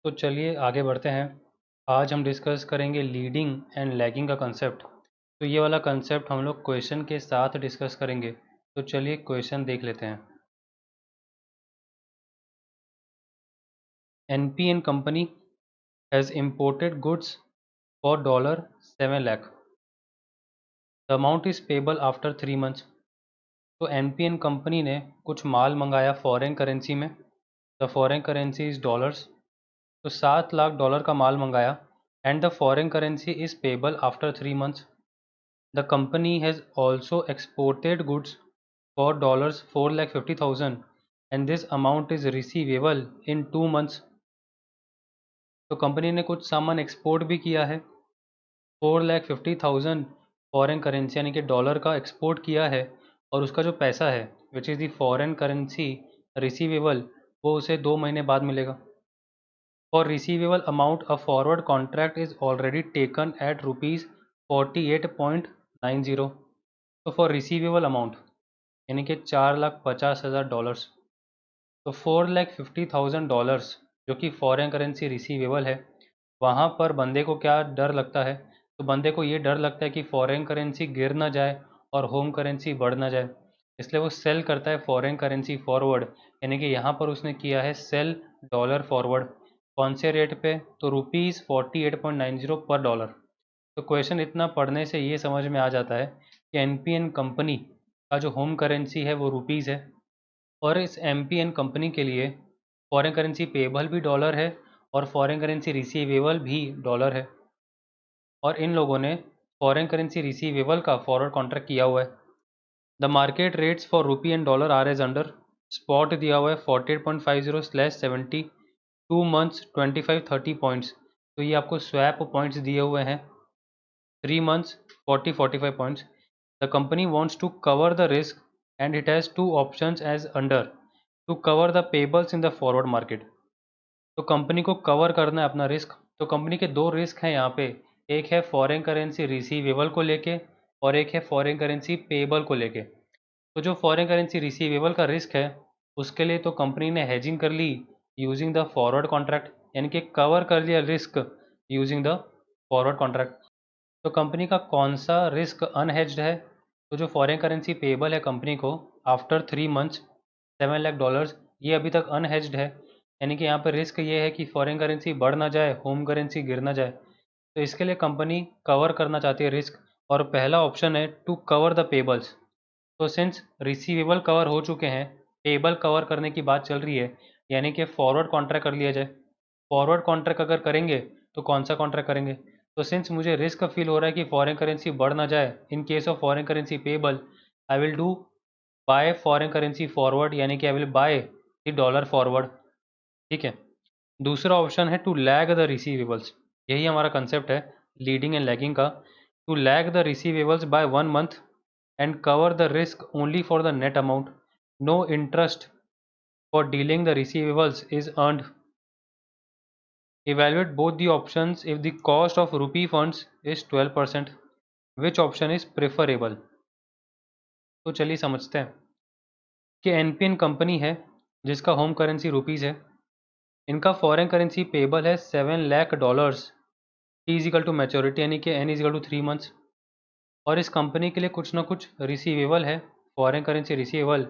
तो चलिए आगे बढ़ते हैं। आज हम डिस्कस करेंगे लीडिंग एंड लैगिंग का कंसेप्ट। तो ये वाला कंसेप्ट हम लोग क्वेश्चन के साथ डिस्कस करेंगे। तो चलिए क्वेश्चन देख लेते हैं। NP and company has imported goods for $7 lakh। The amount is payable after 3 months। तो एनपी एंड कंपनी ने कुछ माल मंगाया फॉरेन करेंसी में। The foreign currency is dollars. तो $7 लाख का माल मंगाया and the foreign currency is payable after 3 months। The company has also exported goods for $450,000 and this amount is receivable in 2 months। तो company ने कुछ सामान एक्सपोर्ट भी किया है 450,000 फॉरेन करेंसी यानी कि डॉलर का एक्सपोर्ट किया है और उसका जो पैसा है which is the foreign currency receivable वो उसे 2 महीने बाद मिलेगा। For receivable amount a forward contract is already taken at ₹48.90। तो फॉर रिसीवेबल अमाउंट यानी कि $4,50,000। तो $4,50,000 जो कि फॉरेन करेंसी रिसीवेबल है, वहाँ पर बंदे को क्या डर लगता है? तो बंदे को ये डर लगता है कि फॉरेन करेंसी गिर ना जाए और होम करेंसी बढ़ ना जाए, इसलिए वो सेल करता है फॉरेन करेंसी फॉरवर्ड। यानी कि यहाँ पर उसने किया है सेल डॉलर फॉरवर्ड। कौन से रेट पे? तो ₹48.90 पर डॉलर। तो क्वेश्चन इतना पढ़ने से ये समझ में आ जाता है कि एनपीएन कंपनी का जो होम करेंसी है वो रुपीज़ है और इस एमपीएन कंपनी के लिए फॉरेन करेंसी पेबल भी डॉलर है और फॉरेन करेंसी रिसीवेबल भी डॉलर है और इन लोगों ने फॉरेन करेंसी रिसीवेबल का फॉरवर्ड कॉन्ट्रैक्ट किया हुआ है। The market rates for rupee and dollar are as under. Spot दिया हुआ है 48.50/70, 2 months 25-30 पॉइंट्स। तो ये आपको स्वैप पॉइंट्स दिए हुए हैं 3 months 40-45 points. The company wants to cover the risk and it has two options as under to cover the payables in the forward market. तो कंपनी को कवर करना है अपना रिस्क। तो कंपनी के दो रिस्क हैं यहाँ पे, एक है फॉरेन करेंसी रिसीवेबल को लेके और एक है फॉरेन करेंसी पेबल को लेके। तो जो फॉरेन करेंसी रिसीवेबल का रिस्क है उसके लिए तो कंपनी ने हेजिंग कर ली यूजिंग द फॉरवर्ड कॉन्ट्रैक्ट, यानी कि कवर कर लिया risk using the forward contract. तो कंपनी का कौन सा रिस्क अनहेज्ड है? तो जो फॉरेन करेंसी पेबल है कंपनी को आफ्टर 3 months $7 लाख, ये अभी तक अनहेज्ड है। यानी कि यहाँ पर रिस्क ये है कि फॉरेन करेंसी बढ़ ना जाए, होम करेंसी गिर ना जाए। तो इसके लिए कंपनी कवर करना चाहती है रिस्क और पहला ऑप्शन है टू कवर द पेबल्स। तो सिंस रिसीवेबल कवर हो चुके हैं, पेबल कवर करने की बात चल रही है, यानी कि फॉरवर्ड कॉन्ट्रैक्ट कर लिया जाए। फॉरवर्ड कॉन्ट्रैक्ट अगर करेंगे तो कौन सा कॉन्ट्रैक्ट करेंगे? तो सिंस मुझे रिस्क फील हो रहा है कि फॉरेन करेंसी बढ़ ना जाए, in case of foreign currency payable I will do by foreign currency forward, यानी कि आई will buy the dollar forward. ठीक है। दूसरा ऑप्शन है टू लैग द रिसीवेबल्स। यही हमारा कंसेप्ट है लीडिंग एंड लैगिंग का। To lag the receivables by 1 month and cover the risk only for the net amount. No interest for dealing the receivables is earned. Evaluate both the options if the cost of rupee funds is 12%. Which option is preferable? तो चलिए समझते हैं कि NPN company है जिसका home currency rupees है। इनका foreign currency payable है $7 lakh, T is equal to maturity यानी कि N is equal to 3 months। और इस कंपनी के लिए कुछ ना कुछ रिसीवेबल है, foreign currency receivable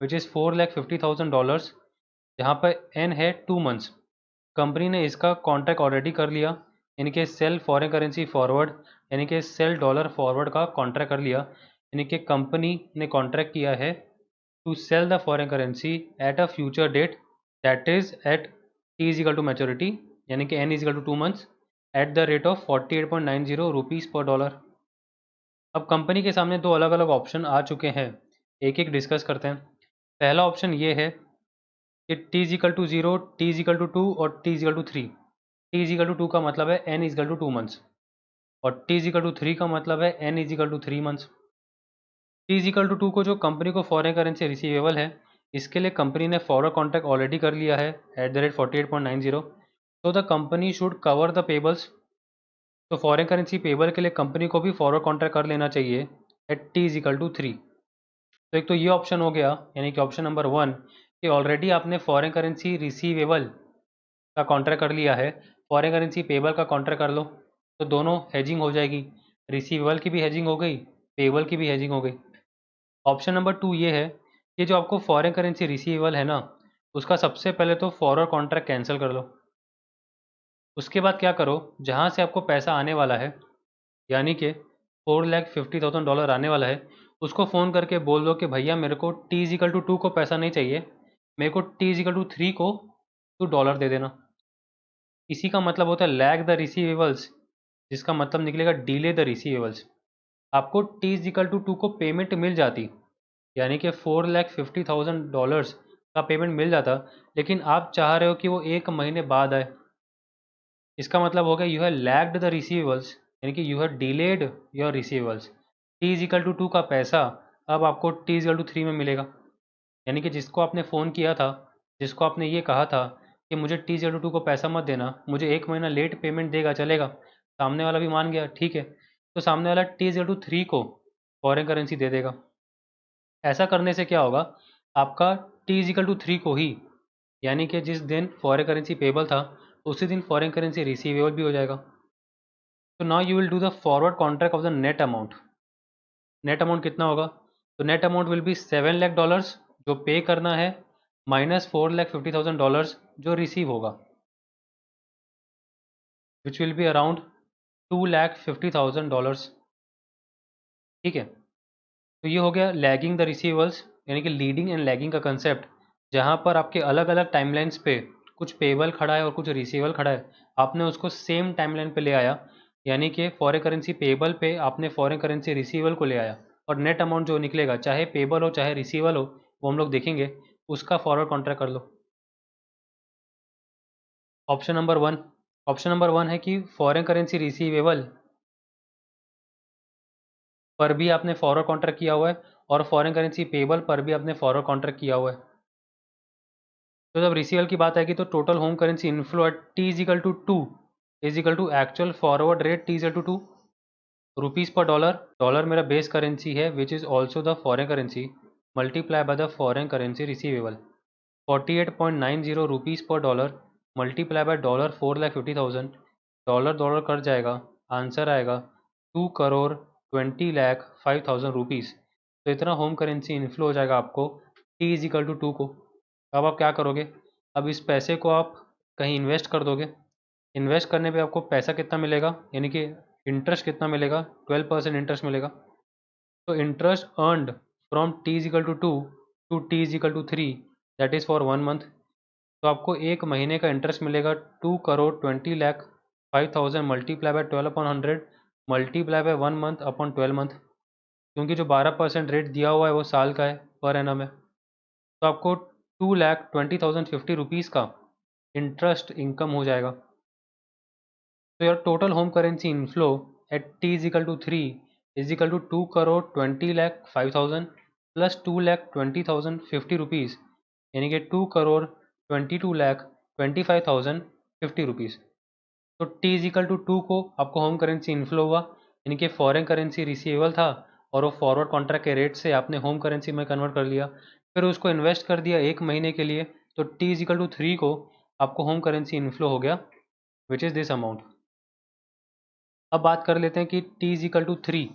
which is $450,000, जहाँ पर एन है 2 months। कंपनी ने इसका कॉन्ट्रैक्ट ऑलरेडी कर लिया, यानी कि सेल फॉरेन करेंसी फॉरवर्ड यानी कि सेल डॉलर फॉरवर्ड का कॉन्ट्रैक्ट कर लिया। यानी कि कंपनी ने कॉन्ट्रैक्ट किया है to sell the foreign currency at a future date that is at T is equal to maturity यानी कि N is equal to 2 months at the rate of 48.90 rupees पर डॉलर। अब कंपनी के सामने दो अलग अलग ऑप्शन आ चुके हैं, एक एक डिस्कस करते हैं। पहला ऑप्शन ये है कि T is equal to 0, T is equal to 2 और T is equal to 3। T is equal to 2 का मतलब है N is equal to 2 months और टी इज इक्वल टू 3 का मतलब है N is equal to 3 months। T is equal to 2 को जो कंपनी को फॉरेन करेंसी रिसीवेबल है, इसके लिए कंपनी ने फॉरवर्ड कॉन्ट्रैक्ट ऑलरेडी कर लिया है एट द रेट 48.90। तो the company should cover the payables. तो फॉरेन करेंसी पेबल के लिए कंपनी को भी फॉरवर्ड कॉन्ट्रैक्ट कर लेना चाहिए at T is equal to 3। तो एक तो ये ऑप्शन हो गया, यानी कि ऑप्शन नंबर 1 कि ऑलरेडी आपने फॉरेन करेंसी रिसीवेबल का कॉन्ट्रैक्ट कर लिया है, फॉरेन करेंसी पेबल का कॉन्ट्रैक्ट कर लो, तो दोनों हेजिंग हो जाएगी। रिसीवेबल की भी हेजिंग हो गई, पेबल की भी हेजिंग हो गई। ऑप्शन नंबर 2 ये है कि जो आपको फॉरेन करेंसी रिसीवेबल है ना, उसका सबसे पहले तो फॉरवर्ड कॉन्ट्रैक्ट कैंसिल कर लो। उसके बाद क्या करो, जहाँ से आपको पैसा आने वाला है, यानी कि $4,50,000 आने वाला है, उसको फ़ोन करके बोल दो कि भैया मेरे को T=2 को पैसा नहीं चाहिए, मेरे को T=3 को तू डॉलर दे देना। इसी का मतलब होता है लैग द रिसीवेबल्स, जिसका मतलब निकलेगा डिले द रिसीवेबल्स। आपको T=2 को पेमेंट मिल जाती, यानी कि $4,50,000 का पेमेंट मिल जाता, लेकिन आप चाह रहे हो कि वो 1 महीने बाद आए। इसका मतलब हो गया you have lagged the receivables, यानी कि you have delayed your receivables. T=2 का पैसा अब आपको T=3 में मिलेगा, यानी कि जिसको आपने फ़ोन किया था, जिसको आपने ये कहा था कि मुझे T=2 को पैसा मत देना, मुझे 1 महीना लेट पेमेंट देगा चलेगा, सामने वाला भी मान गया, ठीक है, तो सामने वाला T=3 को फॉरेन करेंसी दे देगा। ऐसा करने से क्या होगा, आपका T=3 को ही, यानी कि जिस दिन फॉरेन करेंसी पेबल था उसी दिन फॉरेन करेंसी रिसीवेबल भी हो जाएगा। तो now you will do the forward contract of the net amount. Net amount कितना होगा, तो net amount will be $7 lakh जो पे करना है, माइनस $4,50,000 जो रिसीव होगा, विच विल बी अराउंड $2,50,000। ठीक है, तो ये हो गया लैगिंग द रिसीवेबल्स, यानी कि लीडिंग एंड लैगिंग का कंसेप्ट, जहाँ पर आपके अलग अलग टाइमलाइंस पे कुछ पेबल खड़ा है और कुछ रिसीवेबल खड़ा है, आपने उसको सेम टाइमलाइन पे ले आया, यानी कि फॉरेन करेंसी पेबल पे आपने फॉरेन करेंसी रिसीवेबल को ले आया, और नेट अमाउंट जो निकलेगा चाहे पेबल हो चाहे रिसीवेबल हो वो हम लोग देखेंगे, उसका फॉरवर्ड कॉन्ट्रैक्ट कर लो। ऑप्शन नंबर 1 है कि फॉरेन करेंसी रिसीवेबल पर भी आपने फॉरवर्ड कॉन्ट्रैक्ट किया हुआ है और फॉरेन करेंसी पेबल पर भी आपने फॉरवर्ड कॉन्ट्रैक्ट किया हुआ है। तो जब रिसीवेबल की बात आएगी तो total home currency inflow at T=2 is equal to actual forward rate T=2 rupees पर डॉलर, डॉलर मेरा बेस करेंसी है which is also the foreign currency, multiply by the foreign currency receivable. 48.90 rupees पर dollar multiply by dollar 4,50,000, dollar dollar cut जाएगा, answer आएगा 2,20,05,000 rupees. तो इतना home currency inflow हो जाएगा आपको T=2 को। अब आप क्या करोगे, अब इस पैसे को आप कहीं इन्वेस्ट कर दोगे, इन्वेस्ट करने पे आपको पैसा कितना मिलेगा, यानी कि इंटरेस्ट कितना मिलेगा, 12% इंटरेस्ट मिलेगा। तो interest earned from T=2 to T=3 that is for 1 month, तो आपको 1 महीने का इंटरेस्ट मिलेगा 2,20,05,000 multiply by 12/100 multiply by 1 month upon 12 month, क्योंकि जो 12% रेट दिया हुआ है वो साल का है, पर एनम है, तो आपको 2,20,050 का इंटरेस्ट इनकम हो जाएगा। तो your total home currency inflow at T=3 is equal to 2,20,05,000 plus 2,20,050 rupees, यानी कि 2,22,25,050 रुपीज़। तो T=2 को आपको होम करेंसी इनफ्लो हुआ, यानी कि फॉरेन करेंसी रिसीवेबल था और वो फॉरवर्ड कॉन्ट्रैक्ट के रेट से आपने होम करेंसी में कन्वर्ट कर लिया, फिर उसको इन्वेस्ट कर दिया 1 महीने के लिए, तो T=3 को आपको होम करेंसी इनफ्लो हो गया विच इज़ दिस अमाउंट। अब बात कर लेते हैं कि T=3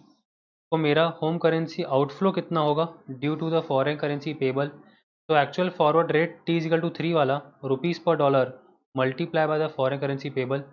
तो मेरा होम करेंसी आउटफ्लो कितना होगा due to the foreign currency payable. तो एक्चुअल फॉरवर्ड रेट T=3 वाला रुपीज़ पर dollar multiply by the foreign currency payable.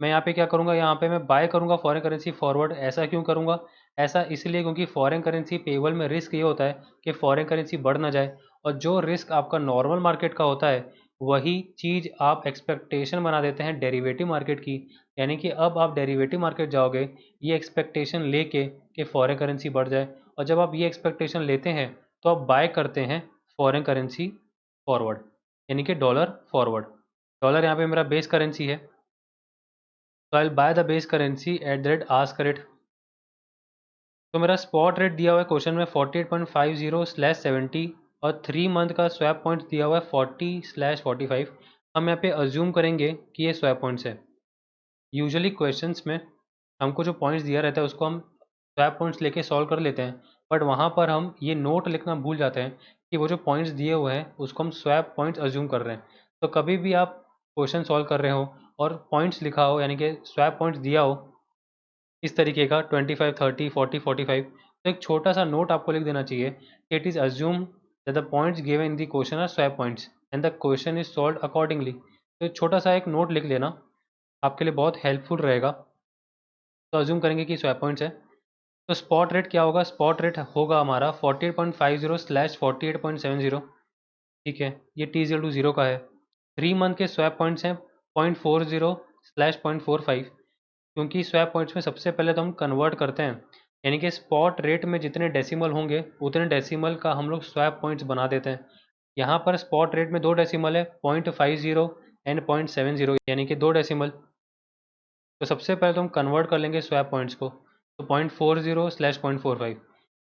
मैं यहाँ पे क्या करूँगा, यहाँ पे मैं बाय करूँगा फॉरेन करेंसी फॉरवर्ड। ऐसा क्यों करूँगा, ऐसा इसलिए क्योंकि फॉरेन करेंसी पेबल में रिस्क ये होता है कि फॉरेन करेंसी बढ़ ना जाए, और जो रिस्क आपका नॉर्मल मार्केट का होता है वही चीज़ आप एक्सपेक्टेशन बना देते हैं डेरिवेटिव मार्केट की, यानी कि अब आप डेरिवेटिव मार्केट जाओगे ये एक्सपेक्टेशन लेके कि फॉरेन करेंसी बढ़ जाए, और जब आप ये एक्सपेक्टेशन लेते हैं तो आप बाय करते हैं फॉरेन करेंसी फॉरवर्ड, यानी कि डॉलर फॉरवर्ड। डॉलर यहाँ पे मेरा बेस करेंसी है, तो आई will buy the base currency eight the rate ask rate. तो मेरा स्पॉट रेट दिया हुआ है क्वेश्चन में 48.50/70 और 3 मंथ का स्वैप पॉइंट दिया हुआ है 40/45। हम यहाँ पे अज्यूम करेंगे कि ये स्वैप पॉइंट्स है। यूजुअली क्वेश्चंस में हमको जो पॉइंट्स दिया रहता है उसको हम स्वैप पॉइंट्स लेके सॉल्व कर लेते हैं, बट वहाँ पर हम ये नोट लिखना भूल जाते हैं कि वो जो पॉइंट्स दिए हुए हैं उसको हम स्वैप पॉइंट्स अज्यूम कर रहे हैं। तो कभी भी आप क्वेश्चन सॉल्व कर रहे हो और पॉइंट्स लिखा हो, यानी कि स्वैप पॉइंट्स दिया हो इस तरीके का 25, 30, 40, 45, तो एक छोटा सा नोट आपको लिख देना चाहिए कि it is assume that the points given in the question are swap points and the question is solve accordingly. तो एक छोटा सा एक नोट लिख लेना, आपके लिए बहुत हेल्पफुल रहेगा। तो अज्यूम करेंगे कि स्वैप पॉइंट्स है, तो स्पॉट रेट क्या होगा? स्पॉट रेट होगा हमारा 48.50/48.70। ठीक है, ये टी इक्वल टू जीरो का है। 3 मंथ के स्वैप पॉइंट्स हैं 0.40/0.45, क्योंकि स्वैप पॉइंट्स में सबसे पहले तो हम कन्वर्ट करते हैं, यानी कि स्पॉट रेट में जितने डेसिमल होंगे उतने डेसिमल का हम लोग स्वैप पॉइंट्स बना देते हैं। यहाँ पर स्पॉट रेट में 2 डेसिमल है, 0.50 एंड 0.70, यानी कि 2 डेसिमल। तो सबसे पहले तो हम कन्वर्ट कर लेंगे स्वैप पॉइंट्स को, तो 0.40/0.45।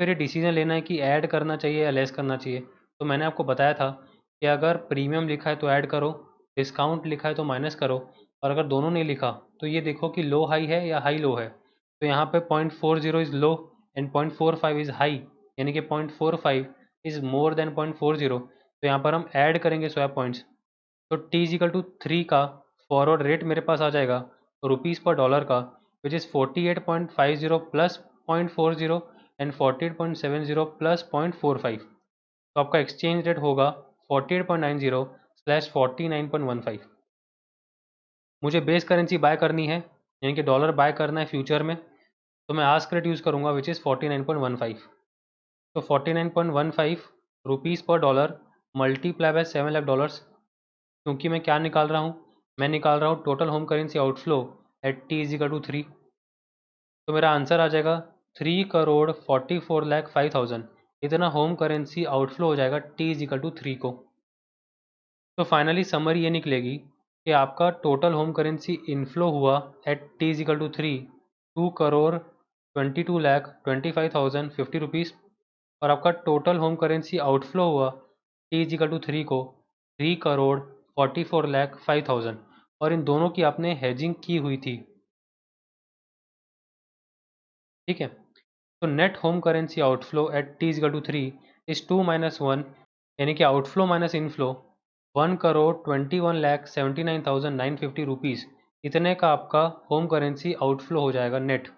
फिर ये डिसीजन लेना है कि ऐड करना चाहिए या लेस करना चाहिए। तो मैंने आपको बताया था कि अगर प्रीमियम लिखा है तो ऐड करो, डिस्काउंट लिखा है तो माइनस करो, और अगर दोनों नहीं लिखा तो ये देखो कि लो हाई है या हाई लो है। तो यहाँ पे 0.40 is low and 0.45 is high, यानी कि 0.45 इज़ मोर देन 0.40। तो यहाँ पर हम ऐड करेंगे स्वैप पॉइंट्स। तो टी इजिकल टू 3 का फॉरवर्ड रेट मेरे पास आ जाएगा रुपीज़ पर डॉलर का, which is 48.50 plus 0.40 and 48.70 plus 0.45। तो आपका एक्सचेंज रेट होगा 48.90/49.15। मुझे बेस करेंसी बाय करनी है, यानी कि डॉलर बाय करना है फ्यूचर में, तो मैं आस्क रेट यूज़ करूँगा विच इज़ 49.15। तो 49.15 रुपीज़ पर dollar multiply bye 7 lakh dollars, क्योंकि मैं क्या निकाल रहा हूँ? मैं निकाल रहा हूँ total home currency outflow at T is equal to 3। तो मेरा आंसर आ जाएगा 3,44,05,000। इतना होम करेंसी आउटफ्लो हो जाएगा टी इजिकल टू 3 को। तो फाइनली समरी ये निकलेगी कि आपका टोटल होम करेंसी इनफ्लो हुआ at T is equal to 3 2,22,25,050 rupees, और आपका टोटल होम करेंसी आउटफ्लो हुआ टी इजिकल टू 3 को 3,44,05,000, और इन दोनों की आपने हेजिंग की हुई थी। ठीक है, तो net home currency outflow at T is equal to 3 is 2 - 1, यानी कि आउटफ्लो माइनस इनफ्लो 1,21,79,950 रुपीज़, इतने का आपका होम करेंसी आउटफ्लो हो जाएगा नेट।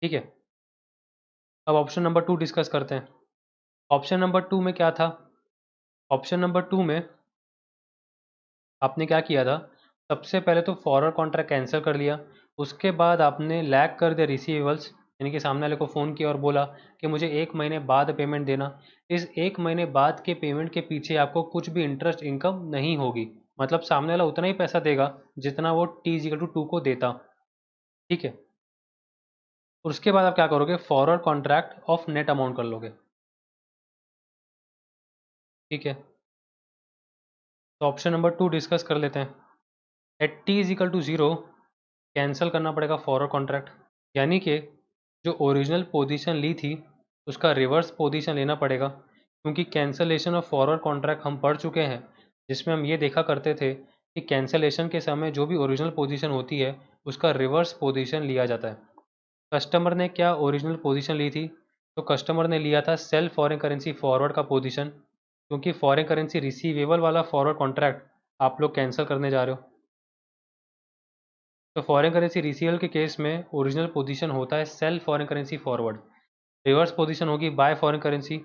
ठीक है, अब ऑप्शन नंबर 2 डिस्कस करते हैं। ऑप्शन नंबर 2 में क्या था? ऑप्शन नंबर 2 में आपने क्या किया था? सबसे पहले तो फॉरवर्ड कॉन्ट्रैक्ट कैंसिल कर लिया, उसके बाद आपने लैग कर दिया रिसीवेबल्स, यानी कि सामने वाले को फ़ोन किया और बोला कि मुझे 1 महीने बाद पेमेंट देना। इस 1 महीने बाद के पेमेंट के पीछे आपको कुछ भी इंटरेस्ट इनकम नहीं होगी, मतलब सामने वाला उतना ही पैसा देगा जितना वो टी इजिकल टू 2 को देता। ठीक है, उसके बाद आप क्या करोगे? Forward contract of net amount कर लोगे। ठीक है, तो ऑप्शन नंबर 2 डिस्कस कर लेते हैं। At T is equal to 0 cancel करना पड़ेगा फॉरवर्ड कॉन्ट्रैक्ट, यानी कि जो ओरिजिनल पोजीशन ली थी उसका रिवर्स पोजीशन लेना पड़ेगा, क्योंकि कैंसलेशन ऑफ फॉरवर्ड कॉन्ट्रैक्ट हम पढ़ चुके हैं, जिसमें हम ये देखा करते थे कि कैंसलेशन के समय जो भी ओरिजिनल पोजीशन होती है उसका रिवर्स पोजीशन लिया जाता है। कस्टमर ने क्या ओरिजिनल पोजीशन ली थी? तो कस्टमर ने लिया था सेल फॉरेन करेंसी फॉरवर्ड का पोजीशन, क्योंकि फॉरेन करेंसी रिसीवेबल वाला फॉरवर्ड कॉन्ट्रैक्ट आप लोग कैंसिल करने जा रहे हो। तो फॉरेन करेंसी रिसीवल के केस में ओरिजिनल पोजीशन होता है sell foreign currency forward, reverse position होगी buy foreign currency.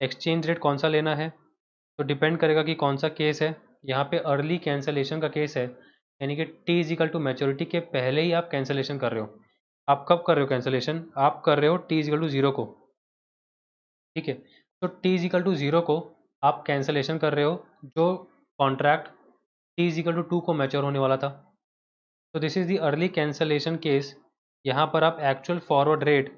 Exchange rate कौन सा लेना है तो डिपेंड करेगा कि कौन सा केस है। यहाँ पे अर्ली कैंसलेशन का केस है, यानी कि टी इजिकल टू मैच्योरिटी के पहले ही आप कैंसलेशन कर रहे हो। आप कब कर रहे हो कैंसलेशन? आप कर रहे हो टी इजिकल टू 0 को। ठीक है, तो टी इजिकल टू 0 को आप कैंसलेशन कर रहे हो जो कॉन्ट्रैक्ट टी इजिकल टू 2 को मैच्योर होने वाला था। तो this is the early cancellation case. यहाँ पर आप actual forward rate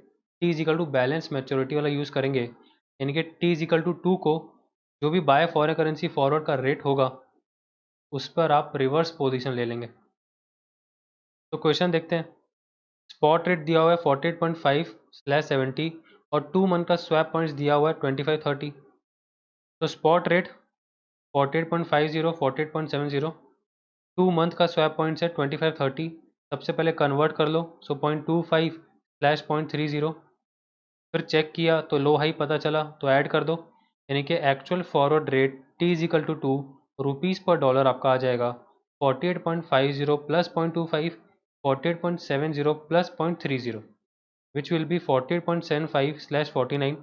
T is equal to balance maturity वाला यूज़ करेंगे, यानी कि टी इजिकल टू 2 को जो भी बाय फॉरेन करेंसी फॉरवर्ड का रेट होगा उस पर आप रिवर्स पोजीशन ले लेंगे। तो क्वेश्चन देखते हैं। स्पॉट रेट दिया हुआ है 48.5/70 और 2 मंथ का स्वैप पॉइंट्स दिया हुआ है 25, 30। तो स्पॉट रेट 48.50, 48.70, 2 मंथ का स्वैप पॉइंट्स है 25, 30। सबसे पहले कन्वर्ट कर लो, सो 0.25/0.30। फिर चेक किया तो लो हाई पता चला तो ऐड कर दो, यानी कि actual forward rate T is equal to 2 rupees पर डॉलर आपका आ जाएगा 48.50 प्लस 0.25, 48.70 प्लस 0.30, विच विल बी 48.75/49।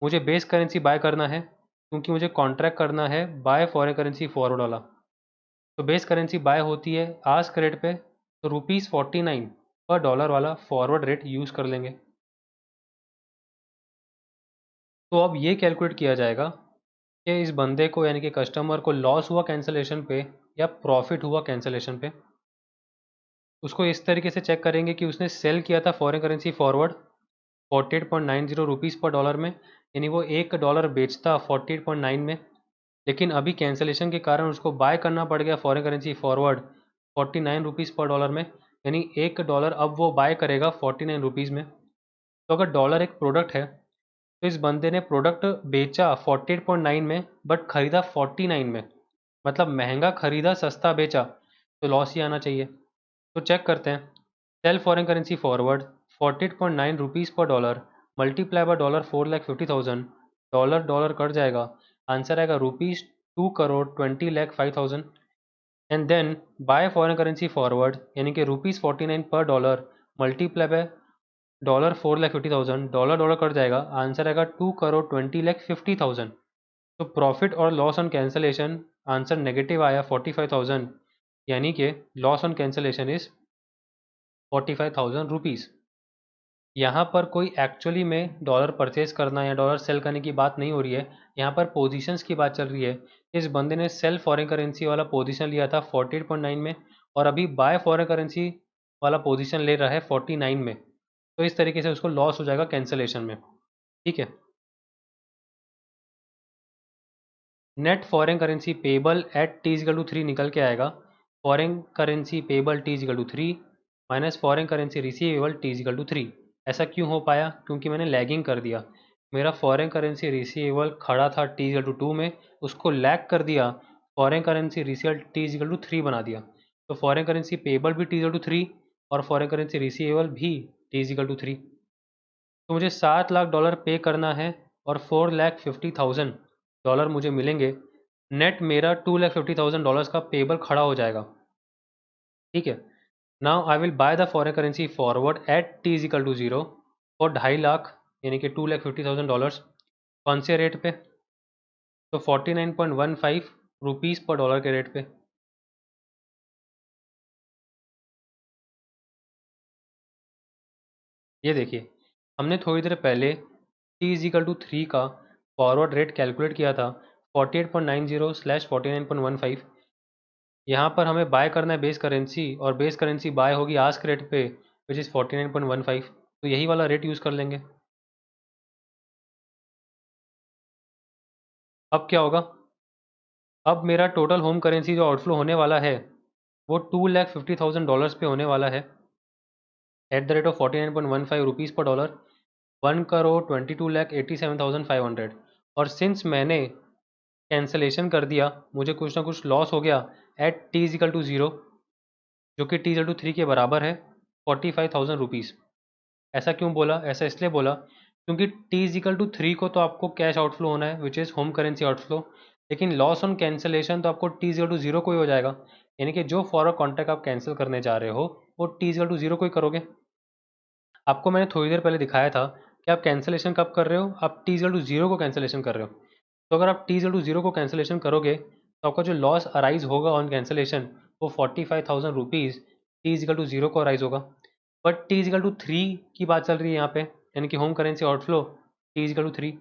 मुझे बेस करेंसी बाय करना है क्योंकि मुझे कॉन्ट्रैक्ट करना है बाय फॉरेन करेंसी फॉरवर्ड वाला। तो बेस करेंसी बाय होती है आस्क रेट पे, तो ₹49 पर डॉलर वाला फॉरवर्ड रेट यूज़ कर लेंगे। तो अब ये कैलकुलेट किया जाएगा कि इस बंदे को यानी कि कस्टमर को लॉस हुआ कैंसलेशन पे या प्रॉफिट हुआ कैंसलेशन पे। उसको इस तरीके से चेक करेंगे कि उसने सेल किया था फॉरेन करेंसी फॉरवर्ड 48.90 रुपीज़ पर डॉलर में, यानी वो $1 बेचता 48.9 में, लेकिन अभी कैंसलेशन के कारण उसको बाय करना पड़ गया फॉरेन करेंसी फॉरवर्ड 49 रुपीज़ पर डॉलर में, यानी $1 अब वो बाय करेगा 49 रुपीज़ में। तो अगर डॉलर एक प्रोडक्ट है तो इस बंदे ने प्रोडक्ट बेचा 48.9 में बट खरीदा 49 में, मतलब महंगा खरीदा सस्ता बेचा, तो लॉस ही आना चाहिए। तो चेक करते हैं, sell foreign currency forward 48.9 rupees पर dollar multiply by $4,50,000, dollar dollar cut जाएगा, आंसर आएगा ₹2,20,05,000। And then buy foreign currency forward यानी कि ₹49 पर dollar multiply by $4,50,000, dollar dollar cut जाएगा, आंसर आएगा 2,20,50,000। तो प्रॉफिट और loss on cancellation answer negative आया 45,000, यानी कि loss on cancellation is 45,000 rupees. यहाँ पर कोई एक्चुअली में डॉलर परचेज करना या डॉलर सेल करने की बात नहीं हो रही है, यहाँ पर पोजीशंस की बात चल रही है। इस बंदे ने सेल फॉरेन करेंसी वाला पोजीशन लिया था 48.9 में और अभी बाय फॉरेन करेंसी वाला पोजीशन ले रहा है 49 में, तो इस तरीके से उसको लॉस हो जाएगा कैंसलेशन में। ठीक है। Net foreign currency payable eight T=3 निकल के आएगा, foreign currency payable T=3 minus foreign currency receivable T=3। ऐसा क्यों हो पाया? क्योंकि मैंने लैगिंग कर दिया। मेरा फॉरेन करेंसी रिसीवेबल खड़ा था T=2 में, उसको लैग कर दिया, फॉरेन करेंसी रिसीवेबल T=3 बना दिया। तो फॉरेन करेंसी पेबल भी T=3 और फॉरेन करेंसी रिसीवेबल भी T=3। तो मुझे $7 लाख पे करना है और $4,50,000 मुझे मिलेंगे। नेट मेरा $2,50,000 का पेबल खड़ा हो जाएगा। ठीक है। Now I will buy the foreign currency forward at T=0 और 2.5 लाख यानी कि $2,50,000 कौन से रेट पे? तो 49.15 रुपीज़ पर डॉलर के रेट पे। ये देखिए, हमने थोड़ी देर पहले T=3 का फॉरवर्ड रेट कैलकुलेट किया था 48.90/49.15। यहाँ पर हमें बाय करना है बेस करेंसी और बेस करेंसी बाय होगी आस्क रेट पे विच इज़ 49.15, तो यही वाला रेट यूज़ कर लेंगे। अब क्या होगा? अब मेरा टोटल होम करेंसी जो आउटफ्लो होने वाला है वो $2,50,000 पे होने वाला है eight the rate of 49.15 rupees पर डॉलर, 1,22,87,500। और सिंस मैंने कैंसलेशन कर दिया, मुझे कुछ ना कुछ लॉस हो गया एट T=0 जो कि T=3 के बराबर है 45,000 रुपीज़। ऐसा क्यों बोला? ऐसा इसलिए बोला क्योंकि T=3 को तो आपको कैश आउटफ्लो होना है which is home currency outflow, लेकिन लॉस ऑन कैंसलेशन तो आपको T=0 को ही हो जाएगा, यानी कि जो फॉरवर्ड कॉन्ट्रैक्ट आप कैंसिल करने जा रहे हो वो T=0 को ही करोगे। आपको मैंने थोड़ी देर पहले दिखाया था कि आप कैंसलेशन कब कर रहे हो, आप T=0 को कैंसलेशन कर रहे हो। तो अगर आप T=0 को कैंसलेशन करोगे तो आपका जो लॉस अराइज होगा ऑन कैंसलेशन वो 45,000 रुपीज़ T=0 को अराइज होगा। बट T=3 की बात चल रही है यहाँ पे, यानी कि होम करेंसी आउटफ्लो T=3।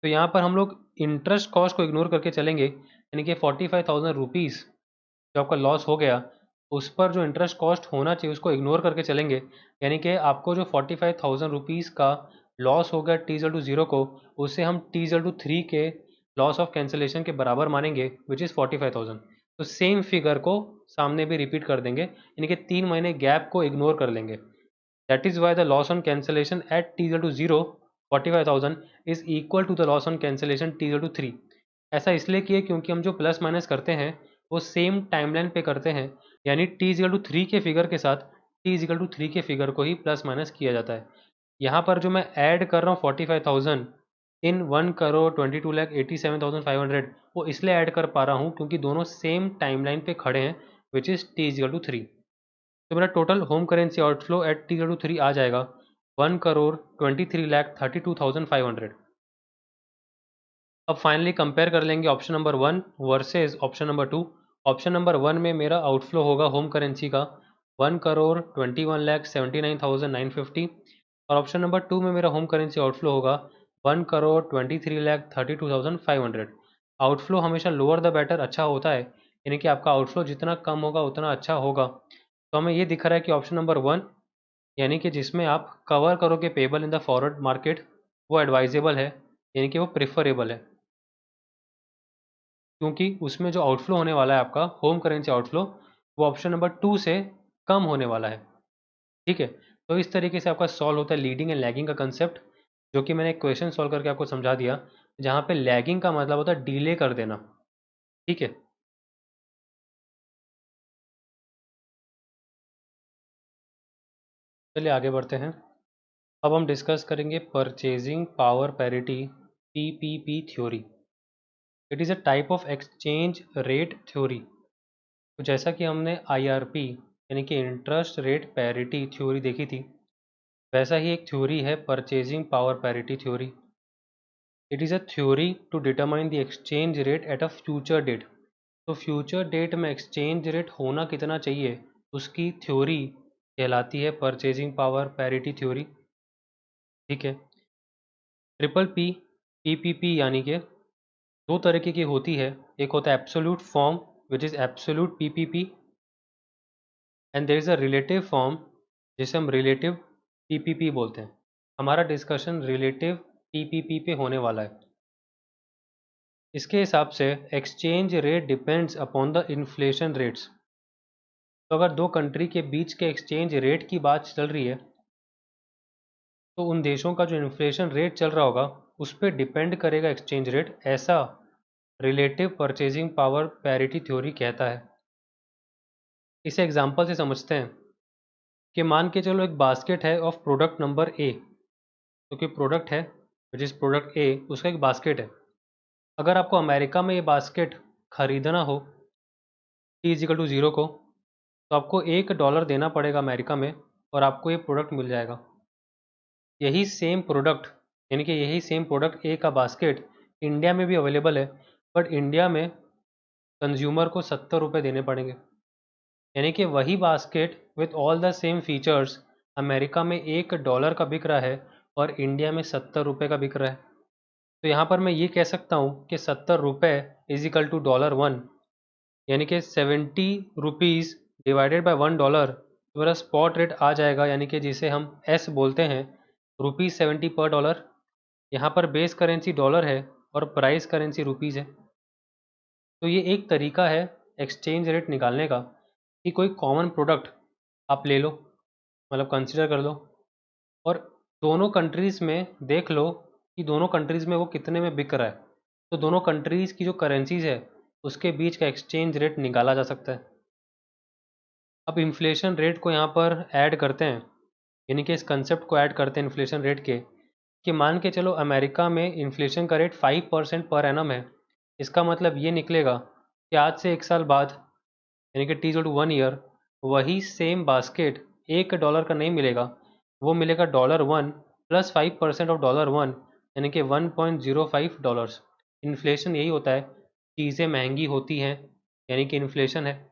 तो यहाँ पर हम लोग इंटरेस्ट कॉस्ट को इग्नोर करके चलेंगे, यानी कि 45,000 रुपीज़ जो आपका लॉस हो गया उस पर जो इंटरेस्ट कॉस्ट होना चाहिए उसको इग्नोर करके चलेंगे, यानी कि आपको जो 45,000 रुपीज़ का लॉस हो गया T=0 को, उसे हम T=3 के लॉस ऑफ कैंसिलेशन के बराबर मानेंगे विच इज़ 45,000। तो सेम फिगर को सामने भी रिपीट कर देंगे, यानी कि 3 महीने गैप को इग्नोर कर लेंगे। That is why the loss on cancellation at T=0 45,000 is equal to the loss on cancellation T=3। ऐसा इसलिए किए क्योंकि हम जो प्लस माइनस करते हैं वो सेम टाइमलाइन पे करते हैं, यानी T=3 के फिगर के साथ T=3 के फिगर को ही प्लस माइनस किया जाता है। यहाँ पर जो मैं ऐड कर रहा हूँ 45,000 इन 1,22,87,500 वो इसलिए ऐड कर पा रहा हूँ क्योंकि दोनों सेम टाइमलाइन पे खड़े हैं, विच इज़ T=3। तो मेरा total home currency outflow at T=3 आ जाएगा 1,23,32,500। अब फाइनली कंपेयर कर लेंगे option number 1 versus option number 2। Option number 1 में मेरा आउटफ्लो होगा होम करेंसी का 1,21,79,950 और ऑप्शन नंबर 2 में मेरा होम करेंसी आउटफ्लो होगा 1,23,32,500। आउटफ्लो हमेशा लोअर द बेटर अच्छा होता है, यानी कि आपका आउटफ्लो जितना कम होगा उतना अच्छा होगा। तो हमें ये दिख रहा है कि ऑप्शन नंबर 1 यानी कि जिसमें आप कवर करोगे payable in the forward market, वो एडवाइजेबल है, यानी कि वो प्रिफरेबल है, क्योंकि उसमें जो आउटफ्लो होने वाला है आपका होम करेंसी आउटफ्लो, वो ऑप्शन नंबर 2 से कम होने वाला है। ठीक है, तो इस तरीके से आपका सॉल्व होता है लीडिंग एंड लैगिंग का कंसेप्ट, जो कि मैंने एक क्वेश्चन सॉल्व करके आपको समझा दिया, जहाँ पे लैगिंग का मतलब होता है डिले कर देना। ठीक है, चलिए आगे बढ़ते हैं। अब हम डिस्कस करेंगे purchasing power parity PPP theory. It is a type of exchange rate theory. तो जैसा कि हमने आईआरपी यानी कि इंटरेस्ट रेट पैरिटी थ्योरी देखी थी, वैसा ही एक थ्योरी है purchasing power parity theory. It is a theory to determine the exchange rate at a future date. तो फ्यूचर डेट में एक्सचेंज रेट होना कितना चाहिए, उसकी थ्योरी कहलाती है परचेजिंग पावर पैरिटी थ्योरी। ठीक है, ट्रिपल पी पीपीपी यानी कि दो तरीके की होती है। एक होता है absolute form which is absolute PPP, and there is a relative form जिसे हम रिलेटिव पीपीपी बोलते हैं। हमारा डिस्कशन रिलेटिव पीपीपी पे होने वाला है। इसके हिसाब से exchange rate depends upon the inflation rates. तो अगर दो कंट्री के बीच के एक्सचेंज रेट की बात चल रही है, तो उन देशों का जो इन्फ्लेशन रेट चल रहा होगा उस पर डिपेंड करेगा एक्सचेंज रेट, ऐसा relative purchasing power parity theory कहता है। इसे एग्जांपल से समझते हैं कि मान के चलो एक बास्केट है ऑफ प्रोडक्ट नंबर ए। तो कोई प्रोडक्ट है विच इज़ प्रोडक्ट ए, उसका एक बास्केट है। अगर आपको अमेरिका में ये बास्केट खरीदना हो T=0 को, तो आपको $1 देना पड़ेगा अमेरिका में और आपको ये प्रोडक्ट मिल जाएगा। यही सेम प्रोडक्ट यानी कि यही सेम प्रोडक्ट ए का बास्केट इंडिया में भी अवेलेबल है, बट इंडिया में कंज्यूमर को ₹70 देने पड़ेंगे। यानी कि वही basket with all the same features America में $1 का बिक रहा है और इंडिया में ₹70 का बिक रहा है। तो यहाँ पर मैं ये कह सकता हूँ कि ₹70 इज इक्वल टू $1, यानी कि 70 रुपीज़ डिवाइडेड बाय $1, तो मेरा स्पॉट रेट आ जाएगा, यानी कि जिसे हम एस बोलते हैं, ₹70 पर डॉलर। यहाँ पर बेस करेंसी डॉलर है और प्राइस करेंसी रुपीज़ है। तो ये एक तरीका है एक्सचेंज रेट निकालने का कि कोई कॉमन प्रोडक्ट आप ले लो, मतलब कंसिडर कर लो, और दोनों कंट्रीज़ में देख लो कि दोनों कंट्रीज़ में वो कितने में बिक रहा है। तो दोनों कंट्रीज़ की जो करेंसीज़ है उसके बीच का एक्सचेंज रेट निकाला जा सकता है। अब इन्फ्लेशन रेट को यहाँ पर ऐड करते हैं, यानी कि इस कंसेप्ट को ऐड करते हैं इन्फ्लेशन रेट के, कि मान के चलो अमेरिका में इन्फ्लेशन का रेट 5% पर एनम है। इसका मतलब ये निकलेगा कि आज से 1 साल बाद, यानी कि T=1 ईयर, वही सेम बास्केट $1 का नहीं मिलेगा, वो मिलेगा $1 प्लस 5% ऑफ $1, यानी कि $1.05। इन्फ्लेशन यही होता है, चीज़ें महंगी होती हैं, यानी कि इन्फ्लेशन है।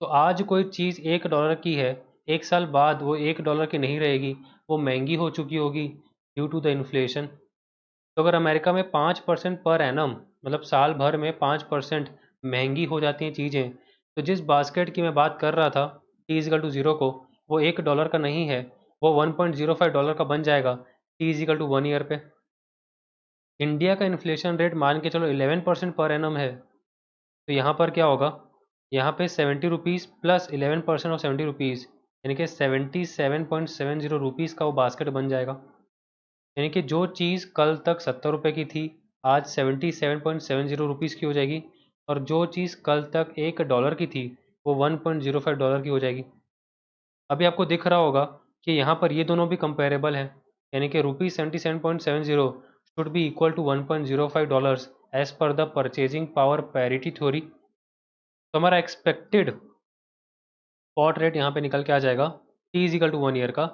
तो आज कोई चीज़ $1 की है, 1 साल बाद वो $1 की नहीं रहेगी, वो महंगी हो चुकी होगी ड्यू टू द इन्फ्लेशन। तो अगर अमेरिका में 5% पर एनम, मतलब साल भर में 5% महंगी हो जाती हैं चीज़ें, तो जिस बास्केट की मैं बात कर रहा था T=0 को, वो $1 का नहीं है, वो $1.05 का बन जाएगा T=1 ईयर पे। इंडिया का इन्फ्लेशन रेट मान के चलो 11% पर एनम है, तो यहाँ पर क्या होगा, यहाँ पे ₹70 प्लस 11% ऑफ ₹70, यानी कि 77.70 रुपीज़ का वो बास्केट बन जाएगा। यानी कि जो चीज़ कल तक ₹70 की थी, आज 77.70 रुपीज़ की हो जाएगी, और जो चीज़ कल तक $1 की थी, वो $1.05 की हो जाएगी। अभी आपको दिख रहा होगा कि यहाँ पर ये दोनों भी कंपेरेबल हैं, यानी कि ₹77.70 should be equal to $1.05 as per the purchasing power parity theory। तो हमारा एक्सपेक्टेड स्पॉट रेट यहाँ पे निकल के आ जाएगा T is equal to 1 year का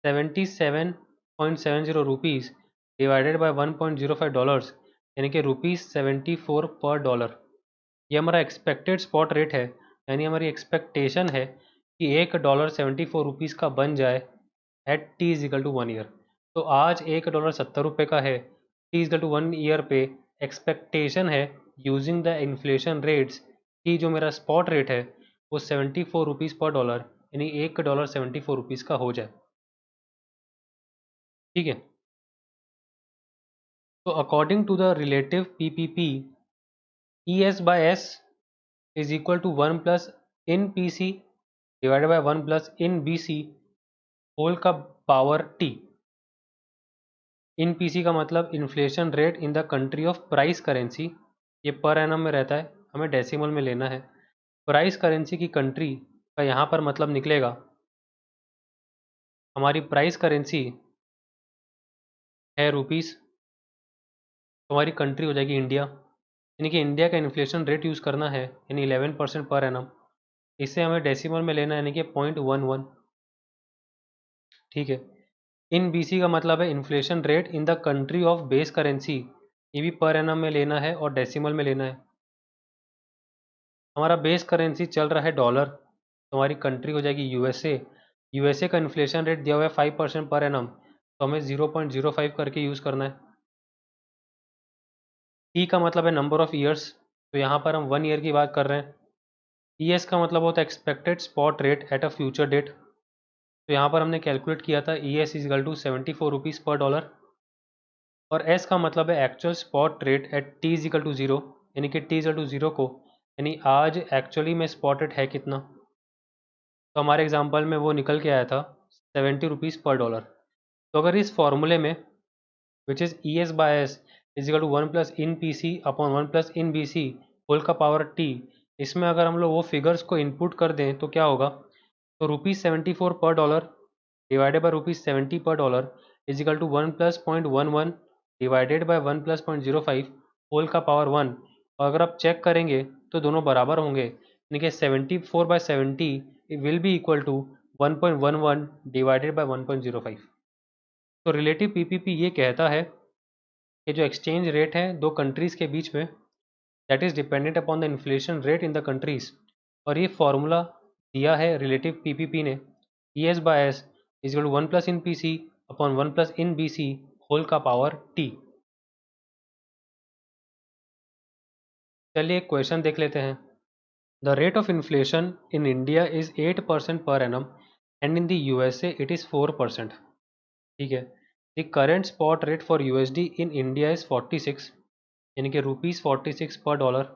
77.70 रुपीज़ डिवाइडेड बाय $1.05 यानी कि ₹74 पर डॉलर। ये हमारा एक्सपेक्टेड स्पॉट रेट है, यानी हमारी एक्सपेक्टेशन है कि $1.74 का बन जाए at T is equal to 1 year. तो आज $1.70 का है, T is equal to 1 year पे एक्सपेक्टेशन है यूजिंग द इन्फ्लेशन रेट्स की जो मेरा स्पॉट रेट है वो ₹74 पर डॉलर यानी $1.74 का हो जाए। ठीक है, तो according to the relative PPP E S by S is equal to 1 plus in P C divided by 1 plus in B C whole का power T. In P C का मतलब inflation rate in the country of price currency, ये per annum में रहता है, हमें decimal में लेना है। प्राइस करेंसी की कंट्री का यहाँ पर मतलब निकलेगा, हमारी प्राइस करेंसी है रुपीज़, तो हमारी कंट्री हो जाएगी इंडिया, यानी कि इंडिया का इन्फ्लेशन रेट यूज़ करना है यानी 11% पर एनम। इसे हमें डेसिमल में लेना है यानी कि 0.11। ठीक है, इन बीसी का मतलब है inflation rate in the country of base currency, ये भी पर एनम में लेना है और डेसिमल में लेना है। हमारा बेस करेंसी चल रहा है डॉलर, तो हमारी कंट्री हो जाएगी यूएसए। यूएसए का इन्फ्लेशन रेट दिया हुआ है 5% पर एनम, तो हमें 0.05 करके यूज़ करना है। ई का मतलब है नंबर ऑफ ईयर्स, तो यहाँ पर हम 1 ईयर की बात कर रहे हैं। ई एस का मतलब होता है expected spot rate at a future date, तो यहाँ पर हमने कैलकुलेट किया था E S is equal to 74 rupees पर डॉलर। और एस का मतलब है actual spot rate at T is equal to zero, यानी कि टी इजिकल टू ज़ीरो को, यानी आज एक्चुअली में स्पॉट रेट है कितना। तो हमारे एग्जांपल में वो निकल के आया था 70 रुपीज़ पर डॉलर। तो अगर इस फॉर्मूले में which is E S by S is equal to 1 plus in P C upon 1 plus in B C whole का पावर टी, इसमें अगर हम लोग वो फिगर्स को इनपुट कर दें तो क्या होगा, तो ₹74 पर dollar divided by ₹70 per dollar is equal to 1 plus 0.11 divided by 1 plus 0.05 whole का पावर 1। और अगर आप चेक करेंगे तो दोनों बराबर होंगे, यानी कि 74/70 will be equal to 1.11 divided by 1.05। तो रिलेटिव पीपीपी ये कहता है कि जो एक्सचेंज रेट है दो कंट्रीज़ के बीच में, that is dependent upon the inflation rate in the countries. और ये फार्मूला दिया है रिलेटिव पीपीपी ने, E S by S is equal to 1 plus in P C upon 1 plus in B C whole का power T. चलिए एक question देख लेते हैं। The rate of inflation in India is 8% per annum and in the USA it is 4%। ठीक है, the current spot rate for USD in India is 46, यानी कि ₹46 पर dollar.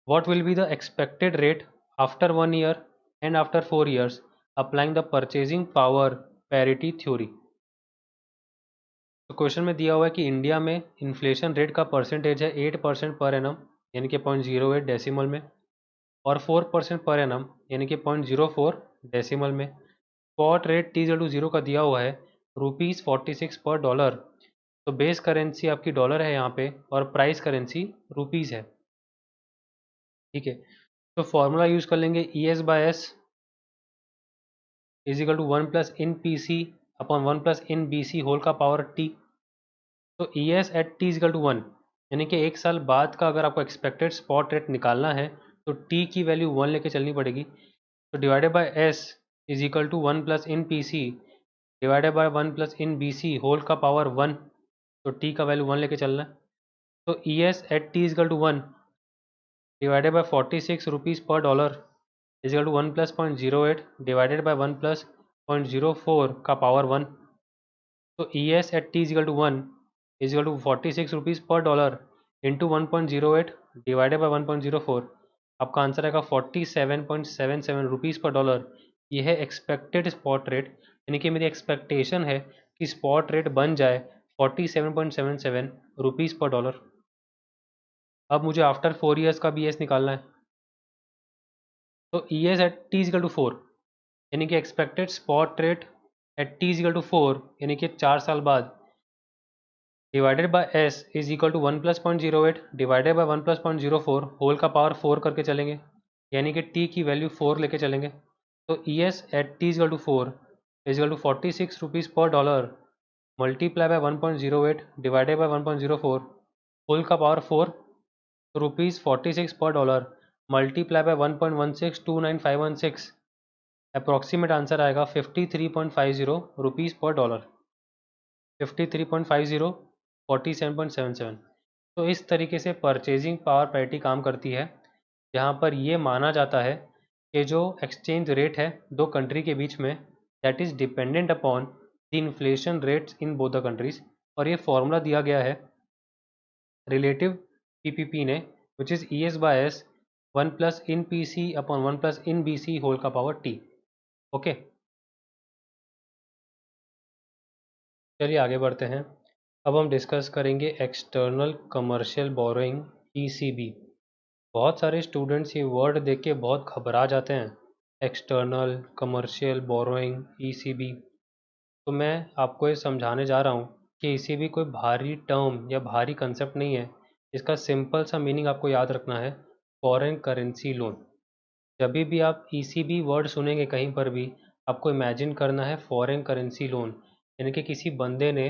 What will be the expected rate after 1 year and after 4 years applying the purchasing power parity theory? तो question में दिया हुआ है कि इंडिया में इन्फ्लेशन रेट का परसेंटेज है 8% पर एनम यानी कि 0.08 डेसिमल में, और 4% पर एनम यानी कि 0.04 डेसिमल में। Spot rate T to zero का दिया हुआ है ₹46 पर डॉलर। तो बेस करेंसी आपकी डॉलर है यहाँ पे और प्राइस करेंसी रुपीज़ है। ठीक है, तो फॉर्मूला यूज़ कर लेंगे E S by S is equal to 1 plus in P C upon 1 plus in B C whole का पावर टी। तो E S at T is equal to 1, यानी कि 1 साल बाद का अगर आपको एक्सपेक्टेड स्पॉट रेट निकालना है तो टी की वैल्यू 1 लेके चलनी पड़ेगी। तो divided by S is equal to 1 plus in P C divided by 1 plus in B C whole का पावर 1, तो टी का वैल्यू 1 लेके चलना है। तो E S at T is equal to 1 divided by 46 rupees पर dollar is equal to 1 plus 0.08 divided by 1 plus 0.04 का power 1। तो E S at T is equal to 1 equal to 46 rupees पर डॉलर इंटू 1.08 डिवाइडेड बाय 1.04, आपका answer आएगा 47.77 rupees पर dollar. ये है expected spot rate, यानी कि मेरी एक्सपेक्टेशन है कि स्पॉट रेट बन जाए 47.77 रुपीज़ पर डॉलर। अब मुझे आफ्टर 4 ईयर्स का बी एस निकालना है। तो E S at T is equal to 4 यानी कि expected spot rate at T is equal to 4 यानी कि 4 साल बाद divided by S is equal to 1 plus 0.08 divided by 1 plus 0.04 whole का पावर 4 करके चलेंगे, यानी कि टी की वैल्यू 4 लेके चलेंगे। तो E S at T equal to 4 equal to 46 rupees पर dollar multiply by 1.08 divided by 1.04 whole का पावर 4 रुपीज़ 46 पर dollar multiply by 1.1629516 approximate answer आएगा 53.50 रुपीज़ पर डॉलर 53.50 47.77। तो इस तरीके से परचेजिंग पावर पैरिटी काम करती है, जहाँ पर ये माना जाता है कि जो एक्सचेंज रेट है दो कंट्री के बीच में that is dependent upon the inflation rates in both the countries. और ये फॉर्मूला दिया गया है रिलेटिव पीपीपी ने which is E S by S 1 plus in P C upon 1 plus in B C whole का पावर टी। ओके, चलिए आगे बढ़ते हैं। अब हम डिस्कस करेंगे एक्सटर्नल कमर्शियल बोरोइंग ईसीबी। बहुत सारे स्टूडेंट्स ये वर्ड देख के बहुत घबरा जाते हैं, एक्सटर्नल कमर्शियल बोरोइंग ईसीबी। तो मैं आपको ये समझाने जा रहा हूँ कि ईसीबी कोई भारी टर्म या भारी कंसेप्ट नहीं है। इसका सिंपल सा मीनिंग आपको याद रखना है, फॉरेन करेंसी लोन। जब भी आप ईसीबी वर्ड सुनेंगे कहीं पर भी, आपको इमेजिन करना है फॉरेन करेंसी लोन, यानी कि किसी बंदे ने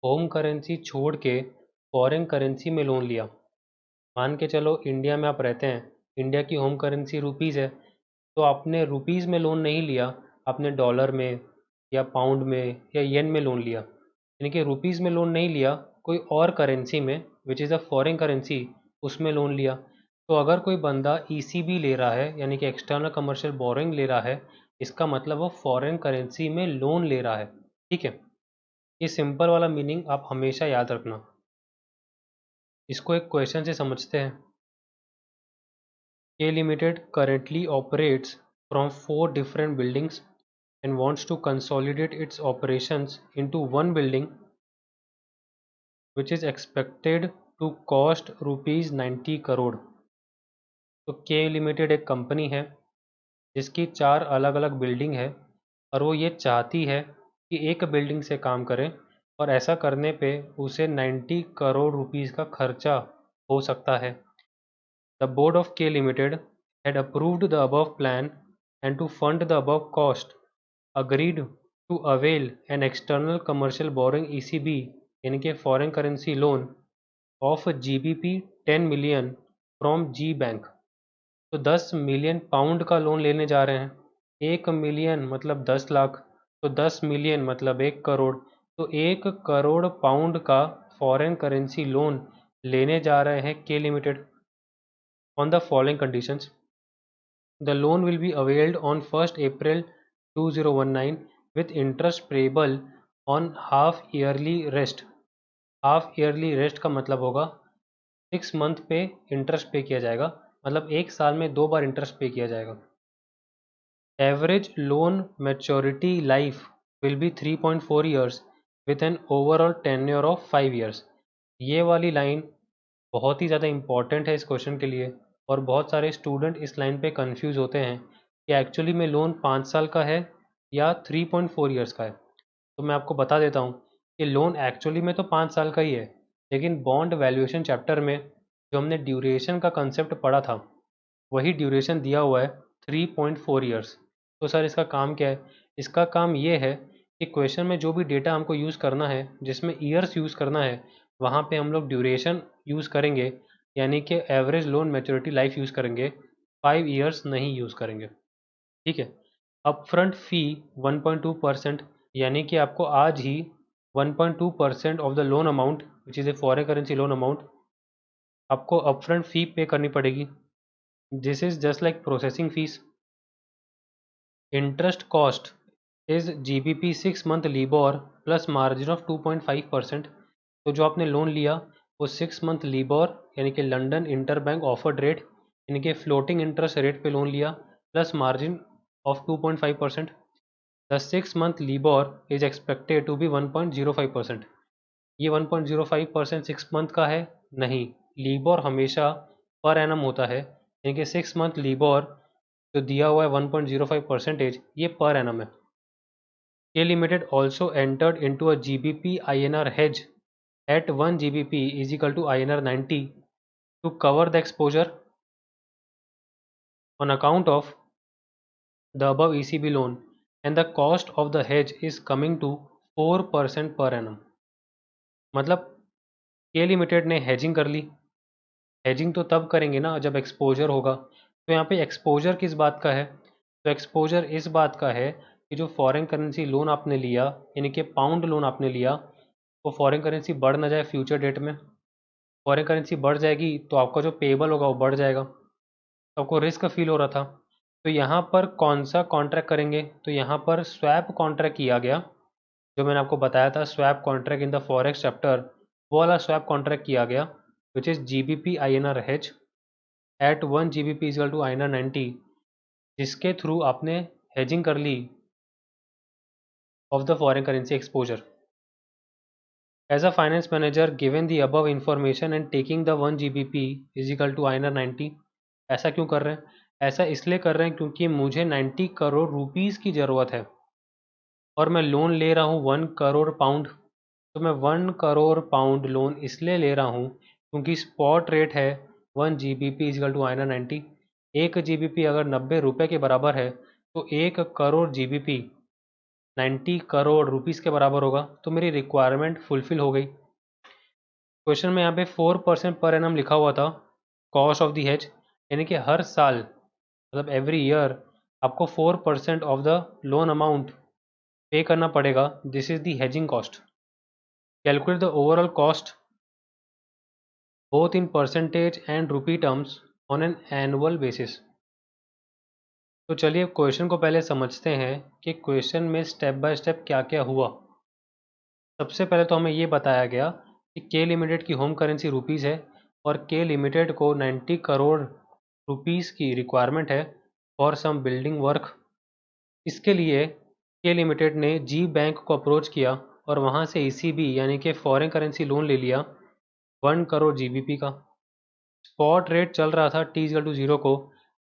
होम करेंसी छोड़ के फॉरेन करेंसी में लोन लिया। मान के चलो इंडिया में आप रहते हैं, इंडिया की होम करेंसी रुपीज़ है, तो आपने रुपीज़ में लोन नहीं लिया, आपने डॉलर में या पाउंड में या येन में लोन लिया। यानी कि रुपीज़ में लोन नहीं लिया, कोई और करेंसी में which is a foreign currency उसमें लोन लिया। तो अगर कोई बंदा ईसीबी ले रहा है यानी कि एक्सटर्नल कमर्शियल बोरोइंग ले रहा है, इसका मतलब वो फॉरेन करेंसी में लोन ले रहा है। ठीक है, ये सिंपल वाला मीनिंग आप हमेशा याद रखना। इसको एक क्वेश्चन से समझते हैं। K Limited currently operates from 4 different buildings and wants to consolidate its operations into one building which is expected to cost rupees 90 crore. तो K Limited एक कंपनी है जिसकी 4 अलग अलग बिल्डिंग है और वो ये चाहती है कि एक बिल्डिंग से काम करें, और ऐसा करने पे उसे 90 करोड़ रुपीस का खर्चा हो सकता है। The board of K Limited had approved the above plan, and to fund the above cost agreed to avail an external commercial borrowing ECB यानी कि foreign currency loan of GBP 10 million from G bank. तो 10 million pound का loan लेने जा रहे हैं। 1 million मतलब 10 लाख, तो 10 मिलियन मतलब 1 करोड़। तो 1 करोड़ पाउंड का फॉरेन करेंसी लोन लेने जा रहे हैं के limited on the following conditions. The loan will be availed on 1st April 2019 with interest payable on half yearly rest. Half yearly rest का मतलब होगा 6 मंथ पे इंटरेस्ट पे किया जाएगा, मतलब 1 साल में 2 बार इंटरेस्ट पे किया जाएगा। Average loan maturity life will be 3.4 years with an overall tenure of 5 years. ये वाली लाइन बहुत ही ज़्यादा इम्पॉर्टेंट है इस क्वेश्चन के लिए, और बहुत सारे स्टूडेंट इस लाइन पे कंफ्यूज होते हैं कि एक्चुअली में लोन 5 साल का है या 3.4 ईयर्स का है। तो मैं आपको बता देता हूँ कि लोन एक्चुअली में तो 5 साल का ही है, लेकिन बॉन्ड वैल्यूएशन चैप्टर में जो हमने ड्यूरेशन का कंसेप्ट पढ़ा था, वही ड्यूरेशन दिया हुआ है 3.4 ईयर्स। तो सर इसका काम क्या है? इसका काम ये है कि क्वेश्चन में जो भी डेटा हमको यूज़ करना है, जिसमें ईयर्स यूज़ करना है, वहाँ पे हम लोग ड्यूरेशन यूज़ करेंगे, यानी कि average loan maturity life use करेंगे, 5 ईयर्स नहीं यूज़ करेंगे। ठीक है। अपफ्रंट फ़ी 1.2%, यानी कि आपको आज ही 1.2% of the loan amount which is a foreign currency loan amount आपको अपफ्रंट फ़ी पे करनी पड़ेगी। This is just like processing fees. Interest cost is GBP 6 month LIBOR plus margin of 2.5%। तो जो आपने लोन लिया वो 6 मंथ लिबोर यानी कि London interbank offered rate यानी कि फ्लोटिंग इंटरेस्ट रेट पे लोन लिया plus margin of 2.5%। The 6 month LIBOR is expected to be 1.05%। ये 1.05% 6 मंथ का है? नहीं, लिबोर हमेशा पर एनम होता है, यानी कि 6 मंथ लिबोर जो दिया हुआ है 1.05%, ये पर एनम है। K Limited also entered into a GBP INR hedge at 1 GBP is equal to INR 90 to cover the exposure on account of the above ECB loan, and the cost of the hedge is coming to 4% per annum. मतलब के limited ने hedging कर ली। Hedging तो तब करेंगे ना जब exposure होगा। तो यहाँ पे एक्सपोजर किस बात का है? तो एक्सपोजर इस बात का है कि जो फॉरेन करेंसी लोन आपने लिया, यानी कि पाउंड लोन आपने लिया, वो फॉरेन करेंसी बढ़ ना जाए फ्यूचर डेट में। फॉरेन करेंसी बढ़ जाएगी तो आपका जो पेबल होगा वो बढ़ जाएगा, तो आपको रिस्क फील हो रहा था। तो यहाँ पर कौन सा कॉन्ट्रैक्ट करेंगे? तो यहाँ पर स्वैप कॉन्ट्रैक्ट किया गया, जो मैंने आपको बताया था swap contract in the forex chapter, वो वाला स्वैप कॉन्ट्रैक्ट किया गया, which is GBP INR hedge at 1 GBP equal to INR 90, जिसके थ्रू आपने हेजिंग कर ली of the foreign currency exposure. As a finance manager given the above information and taking the 1 GBP is equal to INR 90। ऐसा क्यों कर रहे हैं? ऐसा इसलिए कर रहे हैं क्योंकि मुझे 90 करोड़ रुपीज़ की ज़रूरत है और मैं लोन ले रहा हूँ 1 करोड़ पाउंड। तो मैं 1 करोड़ पाउंड लोन इसलिए ले रहा हूँ क्योंकि स्पॉट रेट है 1 GBP is equal to INR 90। 1 GBP अगर 90 रुपये के बराबर है तो 1 करोड़ GBP 90 करोड़ रुपीज़ के बराबर होगा। तो मेरी रिक्वायरमेंट फुलफिल हो गई। क्वेश्चन में यहाँ पे 4% पर एनम लिखा हुआ था कॉस्ट ऑफ द हेज, यानी कि हर साल मतलब एवरी ईयर आपको 4% ऑफ द लोन अमाउंट पे करना पड़ेगा। This is the hedging cost. Calculate the overall cost both in percentage and rupee terms on an annual basis. तो चलिए क्वेश्चन को पहले समझते हैं कि क्वेश्चन में स्टेप बाय स्टेप क्या क्या हुआ। सबसे पहले तो हमें ये बताया गया कि के लिमिटेड की होम करेंसी रुपीज़ है और के लिमिटेड को 90 करोड़ रुपीज़ की रिक्वायरमेंट है फॉर सम बिल्डिंग वर्क। इसके लिए के लिमिटेड ने जी बैंक को अप्रोच किया और वहाँ से ECB यानी कि फॉरेन करेंसी लोन ले लिया 1 करोड़ GBP का। स्पॉट रेट चल रहा था T=0 को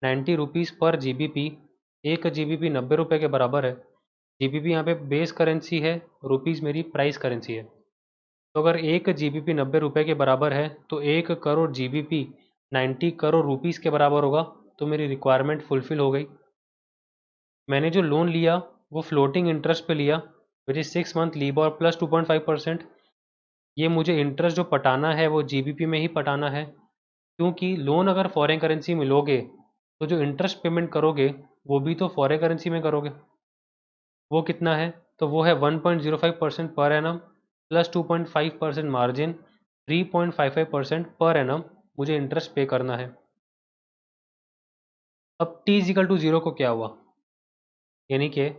90 रुपीज़ पर GBP। 1 GBP 90 रुपये के बराबर है। GBP यहाँ पे बेस करेंसी है, रुपीज़ मेरी प्राइस करेंसी है। तो अगर 1 GBP 90 रुपये के बराबर है तो 1 करोड़ GBP 90 करोड़ रुपीज़ के बराबर होगा। तो मेरी रिक्वायरमेंट फुलफिल हो गई। मैंने जो लोन लिया वो फ्लोटिंग इंटरेस्ट पे लिया, which is 6 month LIBOR plus 2.5%। ये मुझे इंटरेस्ट जो पटाना है वो GBP में ही पटाना है, क्योंकि लोन अगर फॉरेन करेंसी में लोगे तो जो इंटरेस्ट पेमेंट करोगे वो भी तो फॉरेन करेंसी में करोगे। वो कितना है? तो वो है 1.05% per annum plus 2.5% margin, 3.55% per annum मुझे इंटरेस्ट पे करना है। अब T=0 को क्या हुआ, यानी कि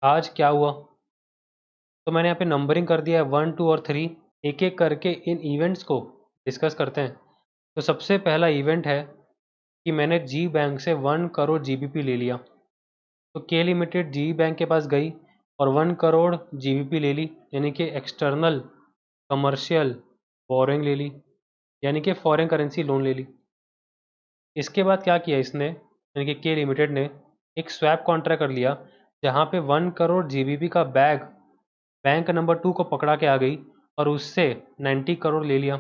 आज क्या हुआ? तो मैंने यहाँ पे नंबरिंग कर दिया है 1, 2 और 3। एक एक करके इन इवेंट्स को डिस्कस करते हैं। तो सबसे पहला इवेंट है कि मैंने जी बैंक से 1 करोड़ GBP ले लिया। तो के लिमिटेड जी बैंक के पास गई और 1 करोड़ GBP ले ली, यानी कि एक्सटर्नल कमर्शियल बोरोइंग ले ली, यानी कि फॉरेन करेंसी लोन ले ली। इसके बाद क्या किया इसने, यानी कि के लिमिटेड ने एक स्वैप कॉन्ट्रैक्ट कर लिया जहाँ पे 1 करोड़ GBP का बैग बैंक नंबर 2 को पकड़ा के आ गई और उससे 90 करोड़ ले लिया।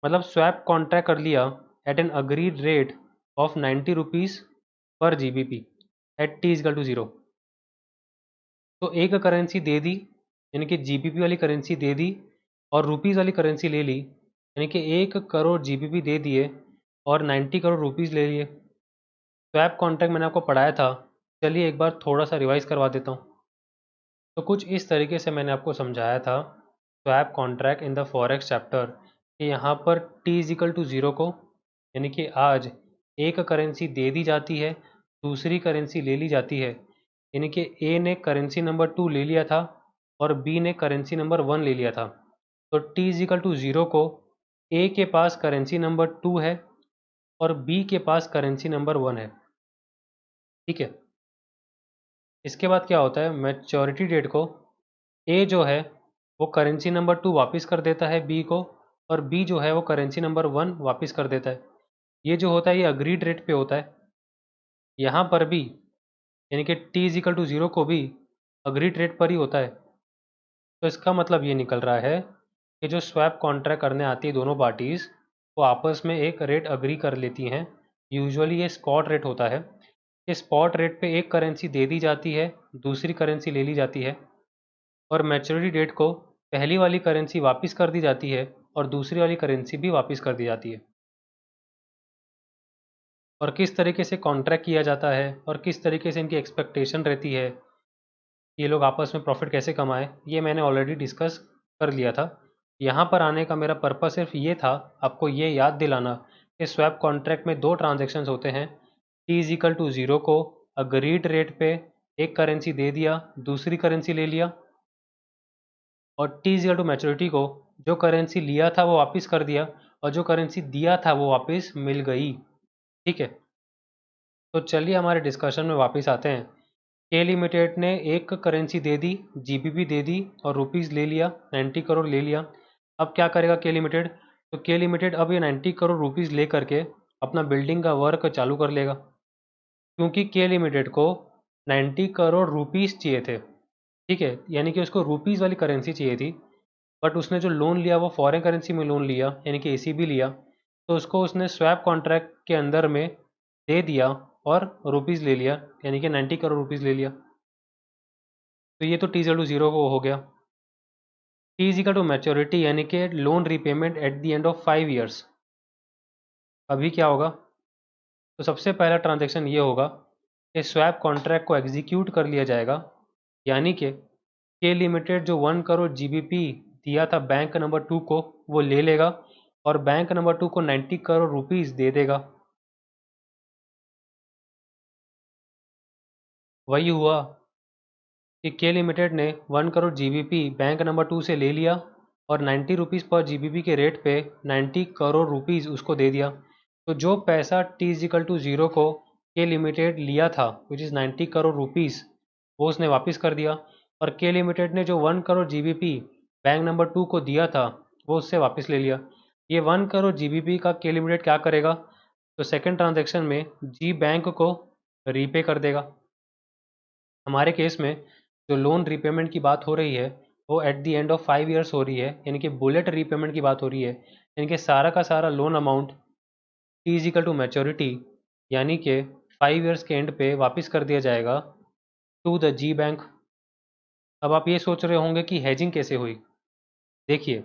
मतलब स्वैप कॉन्ट्रैक्ट कर लिया at an agreed rate of 90 rupees per GBP at T=0। तो एक करेंसी दे दी, यानी कि GBP वाली करेंसी दे दी और रुपीज़ वाली करेंसी ले ली, यानी कि 1 करोड़ GBP दे दिए और 90 करोड़ रुपीज़ ले लिए। स्वैप कॉन्ट्रैक्ट मैंने आपको पढ़ाया था, चलिए एक बार थोड़ा सा रिवाइज करवा देता हूँ। तो कुछ इस तरीके से मैंने आपको समझाया था swap contract in the forex chapter कि यहाँ पर T=0 को, यानी कि आज एक करेंसी दे दी जाती है, दूसरी करेंसी ले ली जाती है, यानी कि ए ने करेंसी नंबर 2 ले लिया था और बी ने करेंसी नंबर 1 ले लिया था। तो T=0 को ए के पास करेंसी नंबर 2 है और बी के पास करेंसी नंबर 1 है। ठीक है। इसके बाद क्या होता है, मैच्योरिटी डेट को ए जो है वो करेंसी नंबर 2 वापस कर देता है बी को और बी जो है वो करेंसी नंबर 1 वापस कर देता है। ये जो होता है ये अग्रीड रेट पे होता है। यहाँ पर भी यानी कि T=0 को भी अग्रीड रेट पर ही होता है। तो इसका मतलब ये निकल रहा है कि जो स्वैप कॉन्ट्रैक्ट करने आती है दोनों पार्टीज़, वो आपस में एक रेट अग्री कर लेती हैं। यूजुअली ये स्पॉट रेट होता है। इस स्पॉट रेट पे एक करेंसी दे दी जाती है, दूसरी करेंसी ले ली जाती है, और मैच्योरिटी डेट को पहली वाली करेंसी वापस कर दी जाती है और दूसरी वाली करेंसी भी वापस कर दी जाती है। और किस तरीके से कॉन्ट्रैक्ट किया जाता है और किस तरीके से इनकी एक्सपेक्टेशन रहती है, ये लोग आपस में प्रॉफिट कैसे कमाएं, ये मैंने ऑलरेडी डिस्कस कर लिया था। यहाँ पर आने का मेरा पर्पस सिर्फ ये था, आपको ये याद दिलाना कि स्वैप कॉन्ट्रैक्ट में दो ट्रांजेक्शन्स होते हैं। T is equal to zero को अग्रीड रेट पे एक करेंसी दे दिया, दूसरी करेंसी ले लिया, और T is equal to maturity को जो करेंसी लिया था वो वापस कर दिया और जो करेंसी दिया था वो वापस मिल गई। ठीक है, तो चलिए हमारे डिस्कशन में वापस आते हैं। के लिमिटेड ने एक करेंसी दे दी, जीबीपी दे दी और रुपीज़ ले लिया, 90 करोड़ ले लिया। अब क्या करेगा के लिमिटेड? तो के लिमिटेड अब ये 90 करोड़ रुपीज़ ले करके अपना बिल्डिंग का वर्क चालू कर लेगा, क्योंकि के लिमिटेड को 90 करोड़ रुपीज़ चाहिए थे। ठीक है, यानी कि उसको रुपीज़ वाली करेंसी चाहिए थी, बट उसने जो लोन लिया वो फॉरेन करेंसी में लोन लिया, यानी कि एसीबी लिया, तो उसको उसने स्वैप कॉन्ट्रैक्ट के अंदर में दे दिया और रुपीज़ ले लिया, यानी कि 90 करोड़ रुपीज़ ले लिया। तो ये तो टी इक्वल टू ज़ीरो को हो गया। T is equal to maturity, यानी कि loan repayment at the end of 5 years. अभी क्या होगा? तो सबसे पहला ट्रांजेक्शन ये होगा कि स्वैप कॉन्ट्रैक्ट को एग्जीक्यूट कर लिया जाएगा, यानी कि के लिमिटेड जो 1 करोड़ जीबीपी दिया था बैंक नंबर 2 को वो ले लेगा और बैंक नंबर 2 को 90 करोड़ रुपीज़ दे देगा। वही हुआ कि के लिमिटेड ने 1 करोड़ जीबीपी बैंक नंबर 2 से ले लिया और 90 रुपीज़ पर जीबीपी के रेट पे 90 करोड़ रुपीज़ उसको दे दिया। तो जो पैसा टी इजिकल टू ज़ीरो को के लिमिटेड लिया था, विच इज़ 90 करोड़ रुपीज़, वो उसने वापस कर दिया। और के लिमिटेड ने जो 1 करोड़ जीबीपी बैंक नंबर 2 को दिया था वो उससे वापस ले लिया। ये 1 करोड़ जीबीपी का के लिमिटेड क्या करेगा? तो सेकेंड ट्रांजेक्शन में जी बैंक को रीपे कर देगा। हमारे केस में जो लोन रीपेमेंट की बात हो रही है वो eight the end of 5 years हो रही है, यानी कि बुलेट रीपेमेंट की बात हो रही है, यानी कि सारा का सारा loan amount T is equal to maturity, यानी कि 5 ईयर्स के एंड पे वापस कर दिया जाएगा टू द जी बैंक। अब आप ये सोच रहे होंगे कि हेजिंग कैसे हुई। देखिए,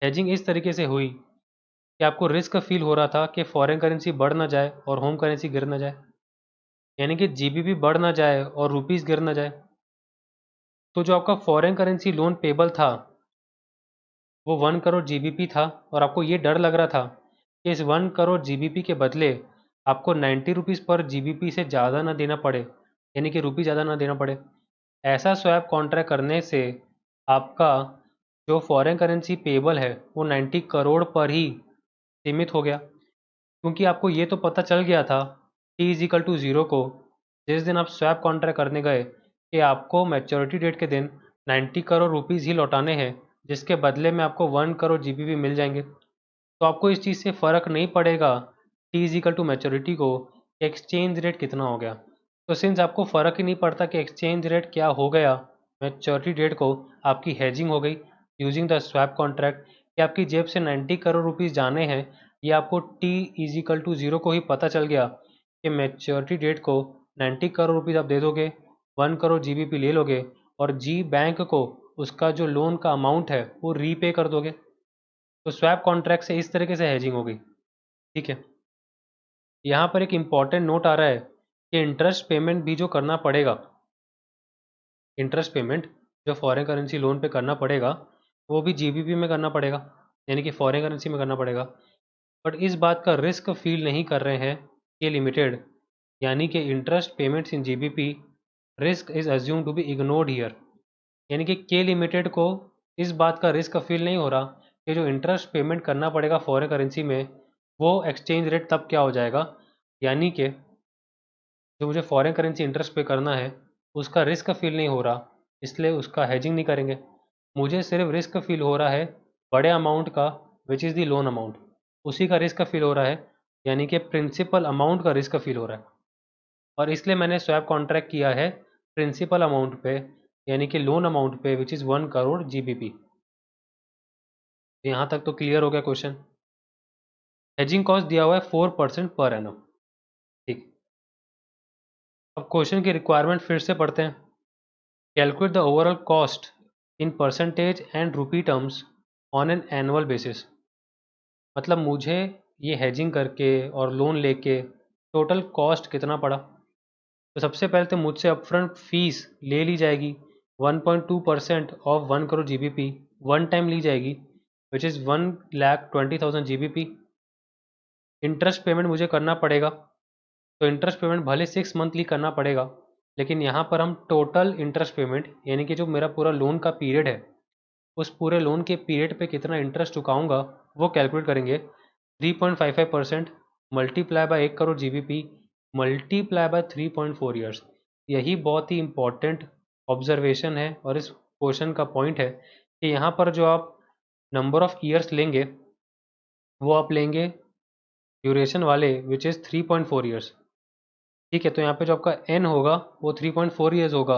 हेजिंग इस तरीके से हुई कि आपको रिस्क फील हो रहा था कि फॉरेन करेंसी बढ़ ना जाए और होम करेंसी गिर ना जाए, यानी कि जीबीपी बढ़ ना जाए और रुपीस गिर ना जाए। तो जो आपका फॉरेन करेंसी लोन पेबल था वो 1 करोड़ जीबीपी था, और आपको ये डर लग रहा था कि इस 1 करोड़ जीबीपी के बदले आपको 90 रुपीज़ पर जीबीपी से ज़्यादा ना देना पड़े, यानी कि रुपी ज़्यादा ना देना पड़े। ऐसा स्वैप कॉन्ट्रैक्ट करने से आपका जो फॉरेन करेंसी पेबल है वो 90 करोड़ पर ही सीमित हो गया, क्योंकि आपको ये तो पता चल गया था T is equal to zero को जिस दिन आप स्वैप कॉन्ट्रैक्ट करने गए कि आपको मैच्योरिटी डेट के दिन 90 करोड़ रुपीज़ ही लौटाने हैं, जिसके बदले में आपको 1 करोड़ जीबीपी मिल जाएंगे। तो आपको इस चीज़ से फ़र्क नहीं पड़ेगा T is equal to maturity को एक्सचेंज रेट कितना हो गया। तो सिंस आपको फ़र्क ही नहीं पड़ता कि एक्सचेंज रेट क्या हो गया, मैच्योरिटी डेट को आपकी हेजिंग हो गई यूजिंग द स्वैप कॉन्ट्रैक्ट, कि आपकी जेब से 90 करोड़ रुपीज़ जाने हैं, ये आपको T is equal to zero को ही पता चल गया कि मैच्योरिटी डेट को 90 करोड़ रुपीज़ आप दे दोगे, 1 करोड़ जीबीपी ले लोगे और जी बैंक को उसका जो लोन का अमाउंट है वो रीपे कर दोगे। तो स्वैप कॉन्ट्रैक्ट से इस तरीके से हेजिंग हो गई। ठीक है, यहाँ पर एक इम्पॉर्टेंट नोट आ रहा है कि इंटरेस्ट पेमेंट भी जो करना पड़ेगा, इंटरेस्ट पेमेंट जो फॉरेन करेंसी लोन पे करना पड़ेगा वो भी जीबीपी में करना पड़ेगा, यानी कि फॉरेन करेंसी में करना पड़ेगा। बट इस बात का रिस्क फील नहीं कर रहे हैं ये लिमिटेड, यानी कि interest payments in GBP risk is assume to be ignored here, यानी कि के लिमिटेड को इस बात का रिस्क फील नहीं हो रहा कि जो इंटरेस्ट पेमेंट करना पड़ेगा फॉरेन करेंसी में वो एक्सचेंज रेट तब क्या हो जाएगा, यानी कि जो मुझे फॉरेन करेंसी इंटरेस्ट पे करना है उसका रिस्क फील नहीं हो रहा, इसलिए उसका हेजिंग नहीं करेंगे। मुझे सिर्फ रिस्क फील हो रहा है बड़े अमाउंट का, which is the loan amount, उसी का रिस्क फील हो रहा है, यानी कि प्रिंसिपल अमाउंट का रिस्क फील हो रहा है। और इसलिए मैंने स्वैप कॉन्ट्रैक्ट किया है प्रिंसिपल अमाउंट पे, यानी कि लोन अमाउंट पे, विच इज़ 1 करोड़ जीबीपी। यहाँ तक तो क्लियर हो गया क्वेश्चन। हेजिंग कॉस्ट दिया हुआ है 4% पर एनम। ठीक, अब क्वेश्चन की रिक्वायरमेंट फिर से पढ़ते हैं। Calculate the overall cost in percentage and rupee terms on an annual basis. मतलब मुझे ये हेजिंग करके और लोन लेके टोटल कॉस्ट कितना पड़ा। तो सबसे पहले तो मुझसे अपफ्रंट फीस ले ली जाएगी 1.2% of 1 crore GBP, one time ली जाएगी, which is 1,20,000 GBP। Interest payment मुझे करना पड़ेगा, तो इंटरेस्ट पेमेंट भले 6 मंथली करना पड़ेगा, लेकिन यहाँ पर हम टोटल इंटरेस्ट पेमेंट यानी कि जो मेरा पूरा लोन का पीरियड है उस पूरे लोन के पीरियड पे कितना इंटरेस्ट चुकाऊंगा वो कैलकुलेट करेंगे। 3.55% multiply by 1 crore GBP multiply by 3.4 years. यही बहुत ही इम्पॉर्टेंट ऑब्जर्वेशन है और इस क्वेश्चन का पॉइंट है कि यहाँ पर जो आप नंबर ऑफ ईयर्स लेंगे वो आप लेंगे ड्यूरेशन वाले विच इज़ 3.4 ईयर्स। ठीक है, तो यहाँ पे जो आपका एन होगा वो 3.4 ईयर्स होगा,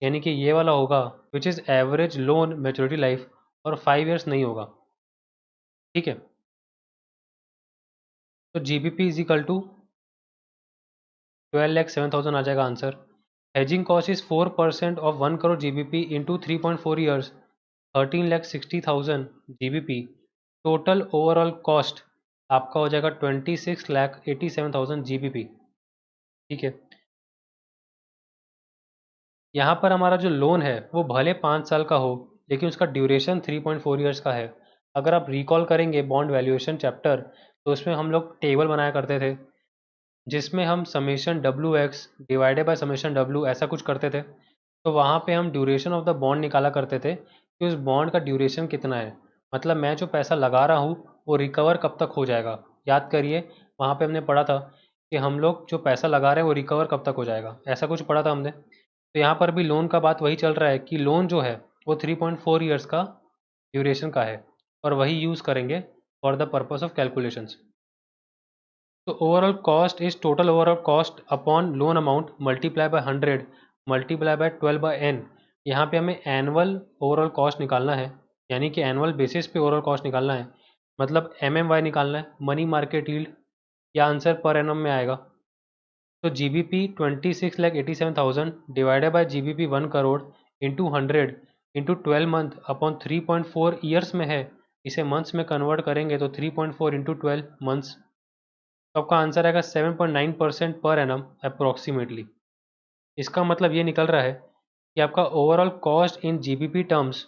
यानी कि ये वाला होगा which is average loan maturity life, और 5 ईयर्स नहीं होगा। ठीक है, तो GBP इज इक्वल टू 12,07,000 आ जाएगा answer. Hedging cost is 4% of 1 crore GBP into 3.4 years, 13,60,000 GBP। Total overall cost आपका हो जाएगा 26,87,000 GBP। ठीक है, यहाँ पर हमारा जो लोन है वो भले 5 साल का हो लेकिन उसका ड्यूरेशन 3.4 ईयर्स का है। अगर आप रिकॉल करेंगे बॉन्ड वैल्यूएशन चैप्टर, तो उसमें हम लोग टेबल बनाया करते थे जिसमें हम summation WX divided by summation W ऐसा कुछ करते थे। तो वहाँ पे हम ड्यूरेशन ऑफ द बॉन्ड निकाला करते थे कि उस बॉन्ड का ड्यूरेशन कितना है, मतलब मैं जो पैसा लगा रहा हूँ वो रिकवर कब तक हो जाएगा। याद करिए, वहाँ पे हमने पढ़ा था कि हम लोग जो पैसा लगा रहे हैं वो रिकवर कब तक हो जाएगा, ऐसा कुछ पढ़ा था हमने। तो यहाँ पर भी लोन का बात वही चल रहा है कि लोन जो है वो 3.4 ईयर्स का ड्यूरेशन का है और वही यूज़ करेंगे for the purpose of calculations. तो overall cost is total overall cost upon loan amount multiply by 100 multiply by 12/n। यहाँ पे हमें एनुअल ओवरऑल कॉस्ट निकालना है, यानी कि एनुअल बेसिस पे ओवरऑल कॉस्ट निकालना है, मतलब MMY निकालना है, मनी मार्केट यील्ड, या आंसर पर एनम में आएगा। तो GBP 26,87,000 divided by GBP 1 crore into 100 into 12 month upon 3.4 years में है, इसे मंथ्स में कन्वर्ट करेंगे तो 3.4 इंटू 12 मंथ्स। तो आपका आंसर आएगा 7.9% पर एनम अप्रोक्सीमेटली। इसका मतलब ये निकल रहा है कि आपका overall cost in GBP terms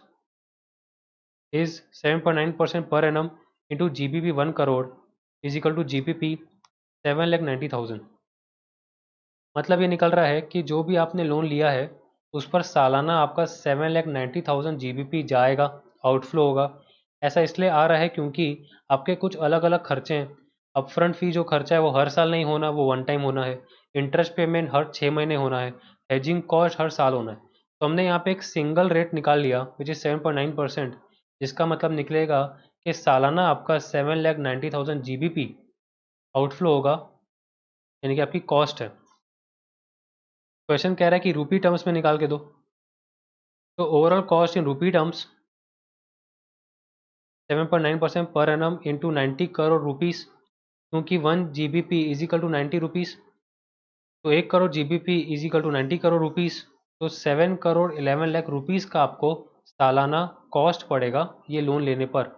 is 7.9% per annum into GBP 1 crore is equal to GBP 7,90,000। मतलब ये निकल रहा है कि जो भी आपने लोन लिया है उस पर सालाना आपका 7,90,000 GBP जाएगा, आउटफ्लो होगा। ऐसा इसलिए आ रहा है क्योंकि आपके कुछ अलग अलग खर्चे हैं। अपफ्रंट फी जो खर्चा है वो हर साल नहीं होना, वो वन टाइम होना है। इंटरेस्ट पेमेंट हर 6 महीने होना है। हेजिंग कॉस्ट हर साल होना है। तो हमने यहाँ पे एक सिंगल रेट निकाल लिया विच इज़ 7.9%, जिसका मतलब निकलेगा कि सालाना आपका 7,90,000 GBP आउटफ्लो होगा, यानी कि आपकी कॉस्ट है। क्वेश्चन कह रहा है कि रूपी टर्म्स में निकाल के दो। तो ओवरऑल कॉस्ट इन rupee terms 7.9% per annum into 90 crore rupees, क्योंकि 1 GBP is equal to 90 rupees. तो 1 crore GBP is equal to 90 crore rupees. तो 7 करोड़ 11 लाख रुपीज़ का आपको सालाना कॉस्ट पड़ेगा ये लोन लेने पर।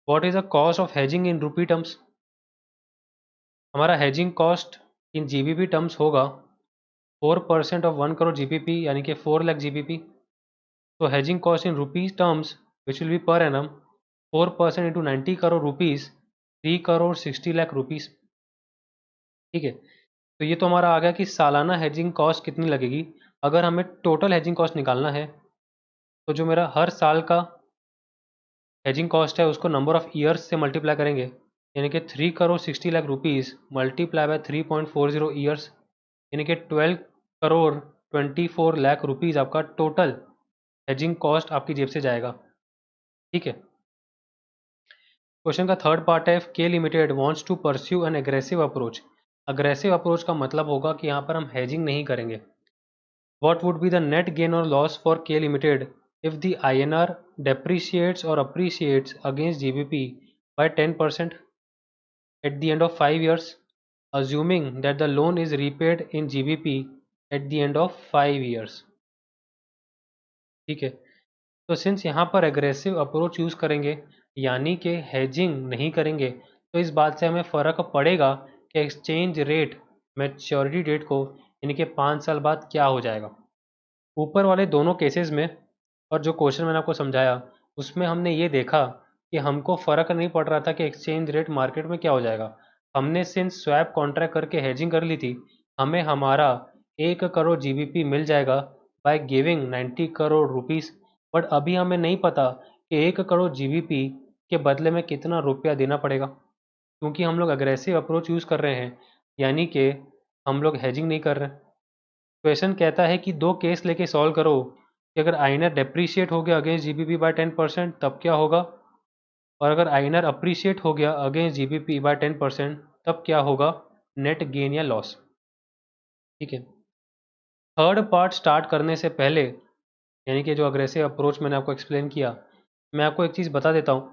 What is the cost of hedging in rupee terms. हमारा hedging cost in GBP terms होगा 4% ऑफ 1 करोड़ GBP, यानी कि 4 लाख GBP। तो hedging cost in rupees terms which will be per annum 4% into 90 crore rupees 3 crore 60 lakh rupees. ठीक है, तो ये तो हमारा आ गया कि सालाना हेजिंग कॉस्ट कितनी लगेगी। अगर हमें टोटल हेजिंग कॉस्ट निकालना है तो जो मेरा हर साल का हेजिंग कॉस्ट है उसको नंबर ऑफ ईयर्स से मल्टीप्लाई करेंगे, यानी कि 3 crore 60 lakh rupees multiply by 3.40 years, यानी कि 12 करोड़ 24 लाख रुपीज़ आपका टोटल हेजिंग कॉस्ट आपकी जेब से जाएगा। ठीक है, क्वेश्चन का थर्ड पार्ट है, K Limited wants to pursue an aggressive approach. Aggressive approach का मतलब होगा कि यहाँ पर हम हेजिंग नहीं करेंगे। What would be the net gain और लॉस फॉर के limited if the INR depreciates or appreciates against GBP by 10% at the end of 5 years, assuming that the loan is repaid in GBP at the end of 5 years. ठीक है, तो since यहाँ पर aggressive approach use करेंगे यानी कि hedging नहीं करेंगे, तो इस बात से हमें फ़र्क पड़ेगा कि एक्सचेंज रेट मैच्योरिटी डेट को यानी कि 5 साल बाद क्या हो जाएगा। ऊपर वाले दोनों केसेस में और जो क्वेश्चन मैंने आपको समझाया उसमें हमने ये देखा कि हमको फ़र्क नहीं पड़ रहा था कि एक्सचेंज रेट मार्केट में क्या हो जाएगा। हमने सिंस स्वैप कॉन्ट्रैक्ट करके हेजिंग कर ली थी, हमें हमारा 1 करोड़ GBP मिल जाएगा by giving 90 crore rupees. But अभी हमें नहीं पता कि 1 करोड़ GBP के बदले में कितना रुपया देना पड़ेगा, क्योंकि हम लोग अग्रेसिव अप्रोच यूज़ कर रहे हैं यानी कि हम लोग हेजिंग नहीं कर रहे। क्वेश्चन कहता है कि दो केस लेके सॉल्व करो कि अगर आईएनआर डेप्रीशिएट हो गया अगेंस्ट जीबीपी बाय 10% तब क्या होगा, और अगर आईएनआर अप्रीशिएट हो गया अगेंस्ट जीबीपी बाय 10% तब क्या होगा, नेट गेन या लॉस। ठीक है, थर्ड पार्ट स्टार्ट करने से पहले यानी कि जो अग्रेसिव अप्रोच मैंने आपको एक्सप्लेन किया, मैं आपको एक चीज़ बता देता हूँ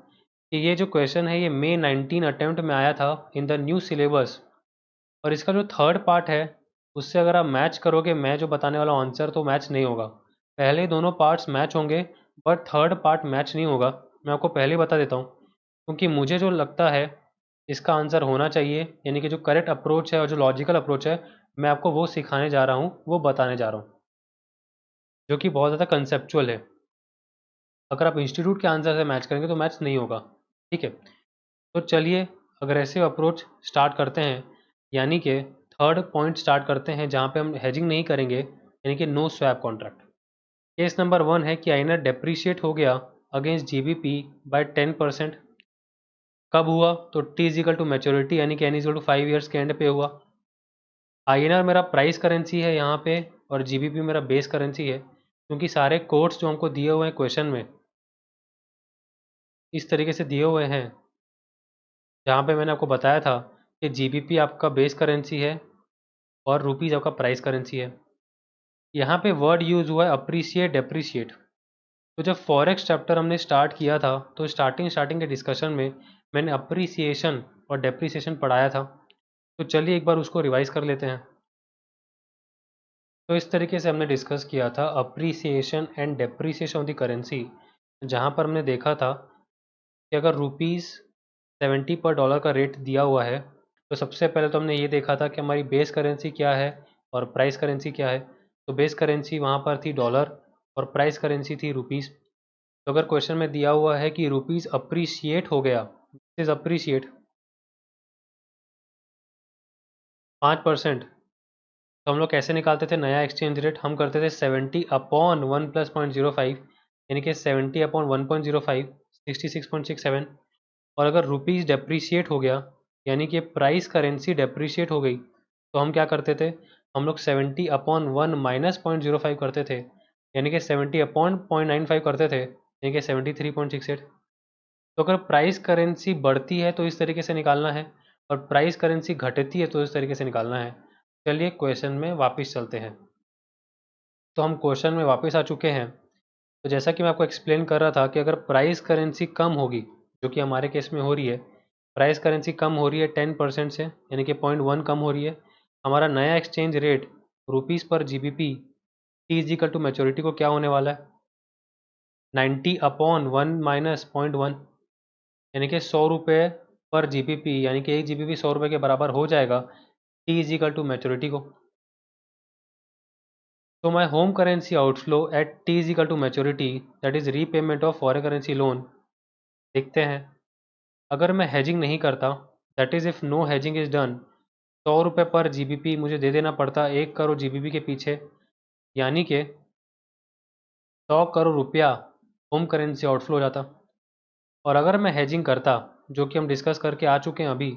कि ये जो क्वेश्चन है ये May 19 अटेम्प्ट में आया था इन द न्यू सिलेबस, और इसका जो थर्ड पार्ट है उससे अगर आप मैच करोगे मैं जो बताने वाला आंसर तो मैच नहीं होगा। पहले दोनों पार्ट्स मैच होंगे बट थर्ड पार्ट मैच नहीं होगा। मैं आपको पहले बता देता हूँ, क्योंकि मुझे जो लगता है इसका आंसर होना चाहिए यानी कि जो करेक्ट अप्रोच है और जो लॉजिकल अप्रोच है मैं आपको वो सिखाने जा रहा हूँ, वो बताने जा रहा हूँ, जो कि बहुत ज़्यादा कंसेप्चुअल है। अगर आप इंस्टीट्यूट के आंसर से मैच करेंगे तो मैच नहीं होगा। ठीक है, तो चलिए अग्रेसिव अप्रोच स्टार्ट करते हैं, यानी कि थर्ड पॉइंट स्टार्ट करते हैं जहाँ पे हम हेजिंग नहीं करेंगे यानी कि no swap contract. Case number 1 है कि आईएनआर डेप्रीशिएट हो गया अगेंस्ट जीबीपी बाय 10%। कब हुआ, तो T is equal to maturity यानी कि N is equal to 5 years के एंड पे हुआ। आईएनआर मेरा प्राइस करेंसी है यहाँ पे और जीबीपी मेरा बेस करेंसी है, क्योंकि सारे कोड्स जो हमको दिए हुए हैं क्वेश्चन में इस तरीके से दिए हुए हैं, जहाँ पे मैंने आपको बताया था कि जीबीपी आपका बेस करेंसी है और रुपीज़ आपका प्राइस करेंसी है। यहाँ पे वर्ड यूज़ हुआ है अप्रिशिएट डेप्रिशिएट। तो जब फॉरेक्स चैप्टर हमने स्टार्ट किया था तो स्टार्टिंग के डिस्कशन में मैंने अप्रिसिएशन और डेप्रिसिएशन पढ़ाया था, तो चलिए एक बार उसको रिवाइज कर लेते हैं। तो इस तरीके से हमने डिस्कस किया था appreciation and depreciation of the currency, जहाँ पर हमने देखा था कि अगर रुपीज़ 70 पर डॉलर का रेट दिया हुआ है तो सबसे पहले तो हमने ये देखा था कि हमारी बेस करेंसी क्या है और प्राइस करेंसी क्या है। तो बेस करेंसी वहाँ पर थी डॉलर और प्राइस करेंसी थी रुपीज़। तो अगर क्वेश्चन में दिया हुआ है कि रुपीज़ अप्रिशिएट हो गया, इज अप्रिशिएट 5%, तो हम लोग कैसे निकालते थे नया एक्सचेंज रेट, हम करते थे 70 अपॉन 1 प्लस 0.05 यानी कि 70 अपॉन 1.05 66.67। और अगर रुपीज़ डेप्रीशिएट हो गया यानी कि प्राइस करेंसी डेप्रीशिएट हो गई तो हम क्या करते थे, हम लोग 70 अपॉन 1 माइनस 0.05 करते थे यानी कि 70 अपॉन 0.95 करते थे यानी कि 73.68। तो अगर प्राइस करेंसी बढ़ती है तो इस तरीके से निकालना है और प्राइस करेंसी घटती है तो इस तरीके से निकालना है। चलिए क्वेश्चन में वापस चलते हैं। तो हम क्वेश्चन में वापस आ चुके हैं। तो जैसा कि मैं आपको एक्सप्लेन कर रहा था कि अगर प्राइस करेंसी कम होगी, जो कि हमारे केस में हो रही है, प्राइस करेंसी कम हो रही है 10% से यानी कि 0.1 कम हो रही है, हमारा नया exchange rate rupees per GBP T is equal to maturity को क्या होने वाला है, 90 अपॉन 1 माइनस 0.1 यानी कि 100 रुपये पर जीबीपी यानी कि 1 जीबीपी 100 रुपये के बराबर हो जाएगा T is equal to maturity को। So my home currency outflow at T is equal to maturity, that is repayment of foreign currency loan, देखते हैं। अगर मैं hedging नहीं करता, that is if no hedging is done, 100 रुपये पर GBP मुझे दे देना पड़ता 1 करोड़ जीबीपी के पीछे, यानी कि 100 करोड़ रुपया होम करेंसी आउटफ्लो हो जाता। और अगर मैं hedging करता, जो कि हम डिस्कस करके आ चुके हैं अभी,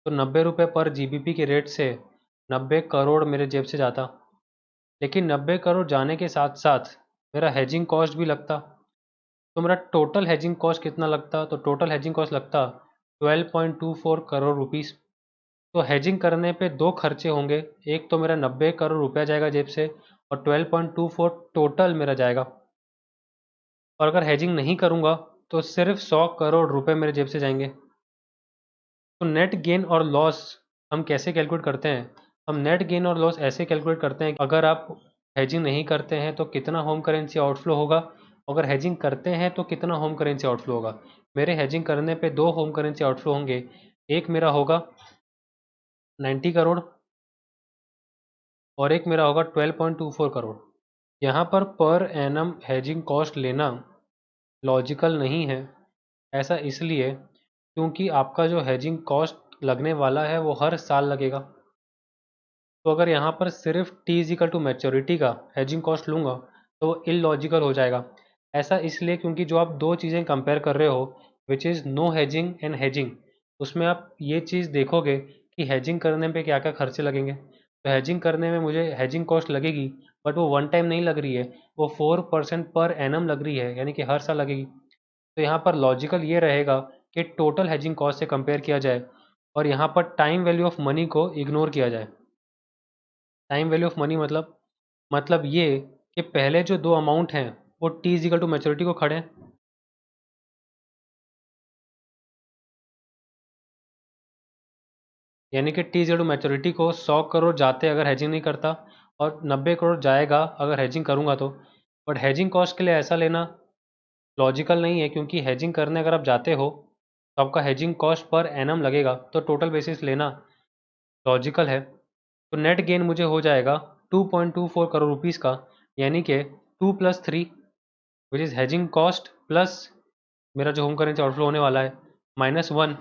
तो 90 रुपये पर जीबीपी के रेट से 90 करोड़ मेरे जेब से जाता। लेकिन 90 करोड़ जाने के साथ साथ मेरा हेजिंग कॉस्ट भी लगता, तो मेरा टोटल हेजिंग कॉस्ट कितना लगता, तो टोटल हेजिंग कॉस्ट लगता 12.24 करोड़ रुपीज़। तो हेजिंग करने पे दो खर्चे होंगे, एक तो मेरा 90 करोड़ रुपया जाएगा जेब से और 12.24 टोटल मेरा जाएगा। और अगर हेजिंग नहीं करूँगा तो सिर्फ 100 करोड़ रुपए मेरे जेब से जाएंगे। तो नेट गेन और लॉस हम कैसे कैलकुलेट करते हैं? हम नेट गेन और लॉस ऐसे कैलकुलेट करते हैं कि अगर आप हेजिंग नहीं करते हैं तो कितना होम करेंसी आउटफ्लो होगा, अगर हेजिंग करते हैं तो कितना होम करेंसी आउटफ्लो होगा। मेरे हेजिंग करने पे 2 होम करेंसी आउटफ्लो होंगे। एक मेरा होगा 90 करोड़ और एक मेरा होगा 12.24 करोड़। यहाँ पर एनम हेजिंग कॉस्ट लेना लॉजिकल नहीं है। ऐसा इसलिए क्योंकि आपका जो हेजिंग कॉस्ट लगने वाला है वो हर साल लगेगा। तो अगर यहाँ पर सिर्फ T is equal to maturity का हेजिंग कॉस्ट लूँगा तो वो इलॉजिकल हो जाएगा। ऐसा इसलिए क्योंकि जो आप दो चीज़ें कंपेयर कर रहे हो, which is no hedging and hedging, उसमें आप ये चीज़ देखोगे कि हेजिंग करने पे क्या क्या खर्चे लगेंगे। तो हेजिंग करने में मुझे हेजिंग कॉस्ट लगेगी, बट वो वन टाइम नहीं लग रही है, वो 4% पर एनम लग रही है, यानी कि हर साल लगेगी। तो यहाँ पर लॉजिकल ये रहेगा कि टोटल हेजिंग कॉस्ट से कंपेयर किया जाए और यहाँ पर टाइम वैल्यू ऑफ मनी को इग्नोर किया जाए। टाइम वैल्यू ऑफ मनी मतलब ये कि पहले जो दो अमाउंट हैं वो T is equal to maturity को खड़े हैं, यानी कि T is equal to maturity को 100 करोड़ जाते अगर हेजिंग नहीं करता और 90 करोड़ जाएगा अगर हेजिंग करूंगा तो। बट हेजिंग कॉस्ट के लिए ऐसा लेना लॉजिकल नहीं है, क्योंकि हेजिंग करने अगर आप जाते हो तो आपका हेजिंग कॉस्ट पर एनम लगेगा, तो टोटल बेसिस लेना लॉजिकल है। तो नेट गेन मुझे हो जाएगा 2.24 करोड़ रुपीज़ का, यानी कि 2+3 which is hedging cost plus मेरा जो होम करेंसी आउटफ्लो होने वाला है -1।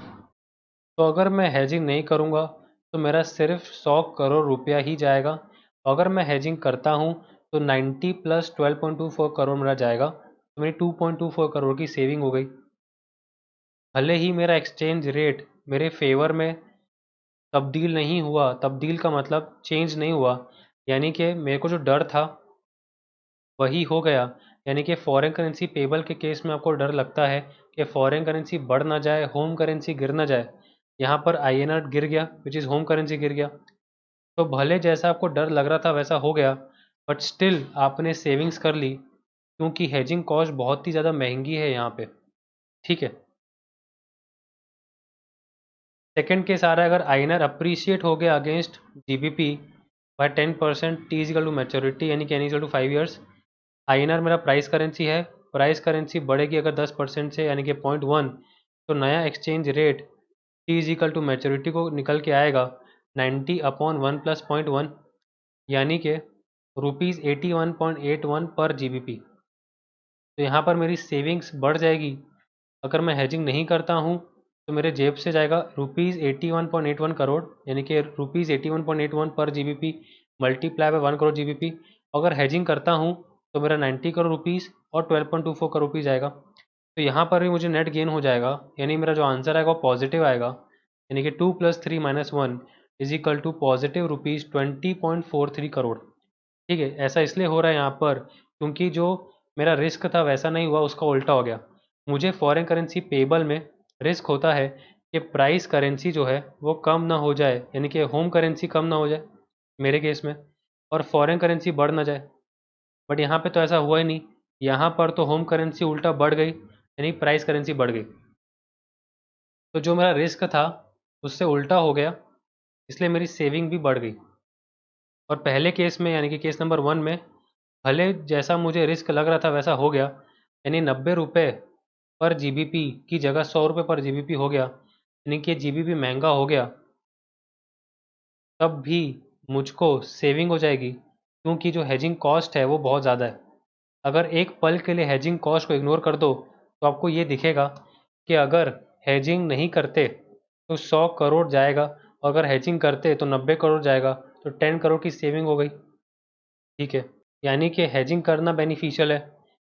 तो अगर मैं हेजिंग नहीं करूँगा तो मेरा सिर्फ 100 करोड़ रुपया ही जाएगा। अगर मैं हेजिंग करता हूँ तो 90 प्लस 12.24 करोड़ मेरा जाएगा, तो मेरी 2.24 करोड़ की सेविंग हो गई। भले ही मेरा एक्सचेंज रेट मेरे फेवर में तब्दील नहीं हुआ, तब्दील का मतलब चेंज नहीं हुआ, यानी कि मेरे को जो डर था वही हो गया। यानी कि फॉरेन करेंसी पेबल के केस में आपको डर लगता है कि फॉरेन करेंसी बढ़ ना जाए, होम करेंसी गिर ना जाए। यहाँ पर आईएनआर गिर गया, विच इज़ होम करेंसी गिर गया। तो भले जैसा आपको डर लग रहा था वैसा हो गया, बट स्टिल आपने सेविंग्स कर ली, क्योंकि हेजिंग कॉस्ट बहुत ही ज़्यादा महंगी है यहाँ पे। ठीक है। सेकेंड केस आ रहा है, अगर आईएनआर अप्रिशिएट हो गया against GBP by 10%, T is equal to maturity यानी कि N is equal to 5 years. INR मेरा प्राइस करेंसी है, प्राइस करेंसी बढ़ेगी अगर 10% से यानी कि 0.1, तो नया exchange rate T is equal to maturity को निकल के आएगा 90/1 प्लस 0.1, यानी कि ₹81.81 पर जीबीपी। तो यहाँ पर मेरी सेविंग्स बढ़ जाएगी। अगर मैं हेजिंग नहीं करता हूँ तो मेरे जेब से जाएगा ₹81.81 करोड़, यानी कि ₹81.81 पर GBP multiply by 1 crore GBP. अगर हेजिंग करता हूँ तो मेरा 90 करोड़ रुपीज़ और 12.24 करोड़ रुपीज़ आएगा। तो यहाँ पर भी मुझे नेट गेन हो जाएगा, यानी मेरा जो आंसर आएगा वो पॉजिटिव आएगा, यानी कि 2+3 - 1 is equal to positive ₹20.43 crore. ठीक है। ऐसा इसलिए हो रहा है यहाँ पर क्योंकि जो मेरा रिस्क था वैसा नहीं हुआ, उसका उल्टा हो गया। मुझे फॉरेन करेंसी पेबल में रिस्क होता है कि प्राइस करेंसी जो है वो कम ना हो जाए, यानी कि होम करेंसी कम ना हो जाए मेरे केस में, और फॉरेन करेंसी बढ़ ना जाए। बट यहाँ पे तो ऐसा हुआ ही नहीं। यहाँ पर तो होम करेंसी उल्टा बढ़ गई, यानी प्राइस करेंसी बढ़ गई। तो जो मेरा रिस्क था उससे उल्टा हो गया, इसलिए मेरी सेविंग भी बढ़ गई। और पहले केस में यानी कि केस नंबर 1 में भले जैसा मुझे रिस्क लग रहा था वैसा हो गया, यानी 90 रुपये पर जीबीपी की जगह 100 रुपये पर जीबीपी हो गया, यानी कि जीबीपी महंगा हो गया, तब भी मुझको सेविंग हो जाएगी, क्योंकि जो हेजिंग कॉस्ट है वो बहुत ज़्यादा है। अगर एक पल के लिए हेजिंग कॉस्ट को इग्नोर कर दो तो आपको ये दिखेगा कि अगर हेजिंग नहीं करते तो 100 करोड़ जाएगा, और अगर हेजिंग करते तो 90 करोड़ जाएगा, तो 10 करोड़ की सेविंग हो गई। ठीक है। यानी कि हेजिंग करना बेनिफिशियल है।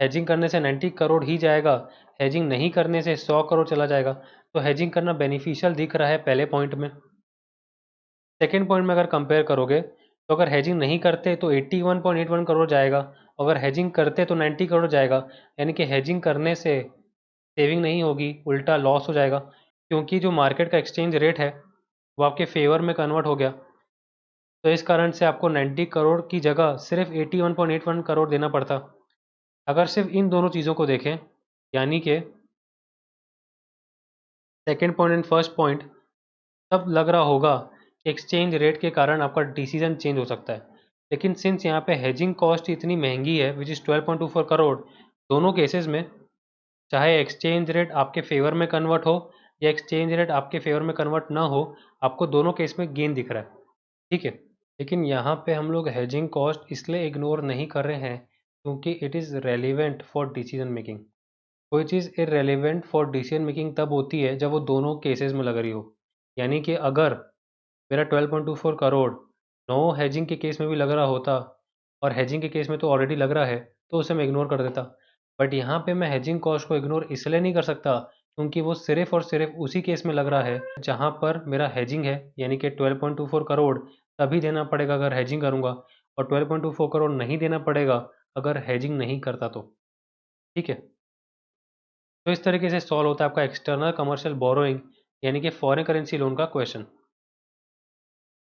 हेजिंग करने से 90 करोड़ ही जाएगा, हेजिंग नहीं करने से 100 करोड़ चला जाएगा। तो हेजिंग करना बेनिफिशियल दिख रहा है पहले पॉइंट में। सेकेंड पॉइंट में अगर कंपेयर करोगे तो अगर हेजिंग नहीं करते तो 81.81 करोड़ जाएगा, अगर हेजिंग करते तो 90 करोड़ जाएगा, यानी कि हेजिंग करने से सेविंग नहीं होगी, उल्टा लॉस हो जाएगा, क्योंकि जो मार्केट का एक्सचेंज रेट है वो आपके फेवर में कन्वर्ट हो गया। तो इस कारण से आपको 90 करोड़ की जगह सिर्फ 81.81 करोड़ देना पड़ता। अगर सिर्फ इन दोनों चीज़ों को देखें, यानी कि second point and first point, तब लग रहा होगा कि एक्सचेंज रेट के कारण आपका डिसीजन चेंज हो सकता है। लेकिन सिंस यहाँ पे हेजिंग कॉस्ट इतनी महंगी है विच इज़ 12.24 करोड़, दोनों केसेस में चाहे एक्सचेंज रेट आपके फेवर में कन्वर्ट हो या एक्सचेंज रेट आपके फेवर में कन्वर्ट ना हो, आपको दोनों केस में गेन दिख रहा है। ठीक है, लेकिन यहाँ पे हम लोग हेजिंग कॉस्ट इसलिए इग्नोर नहीं कर रहे हैं क्योंकि it is relevant for decision making. कोई चीज़ इररेलेवेंट फॉर डिसीजन मेकिंग तब होती है जब वो दोनों केसेस में लग रही हो। यानी कि अगर मेरा 12.24 करोड़ नो हेजिंग के केस में भी लग रहा होता और हेजिंग के केस में तो ऑलरेडी लग रहा है, तो उसे मैं इग्नोर कर देता। बट यहाँ पे मैं हेजिंग कॉस्ट को इग्नोर इसलिए नहीं कर सकता क्योंकि वो सिर्फ और सिर्फ उसी केस में लग रहा है जहाँ पर मेरा हेजिंग है, यानी कि 12.24 करोड़ तभी देना पड़ेगा अगर हेजिंग करूँगा, और 12.24 करोड़ नहीं देना पड़ेगा अगर हेजिंग नहीं करता तो। ठीक है, तो इस तरीके से सॉल्व होता है आपका एक्सटर्नल कमर्शियल बोरोइंग यानी कि फॉरेन करेंसी लोन का क्वेश्चन।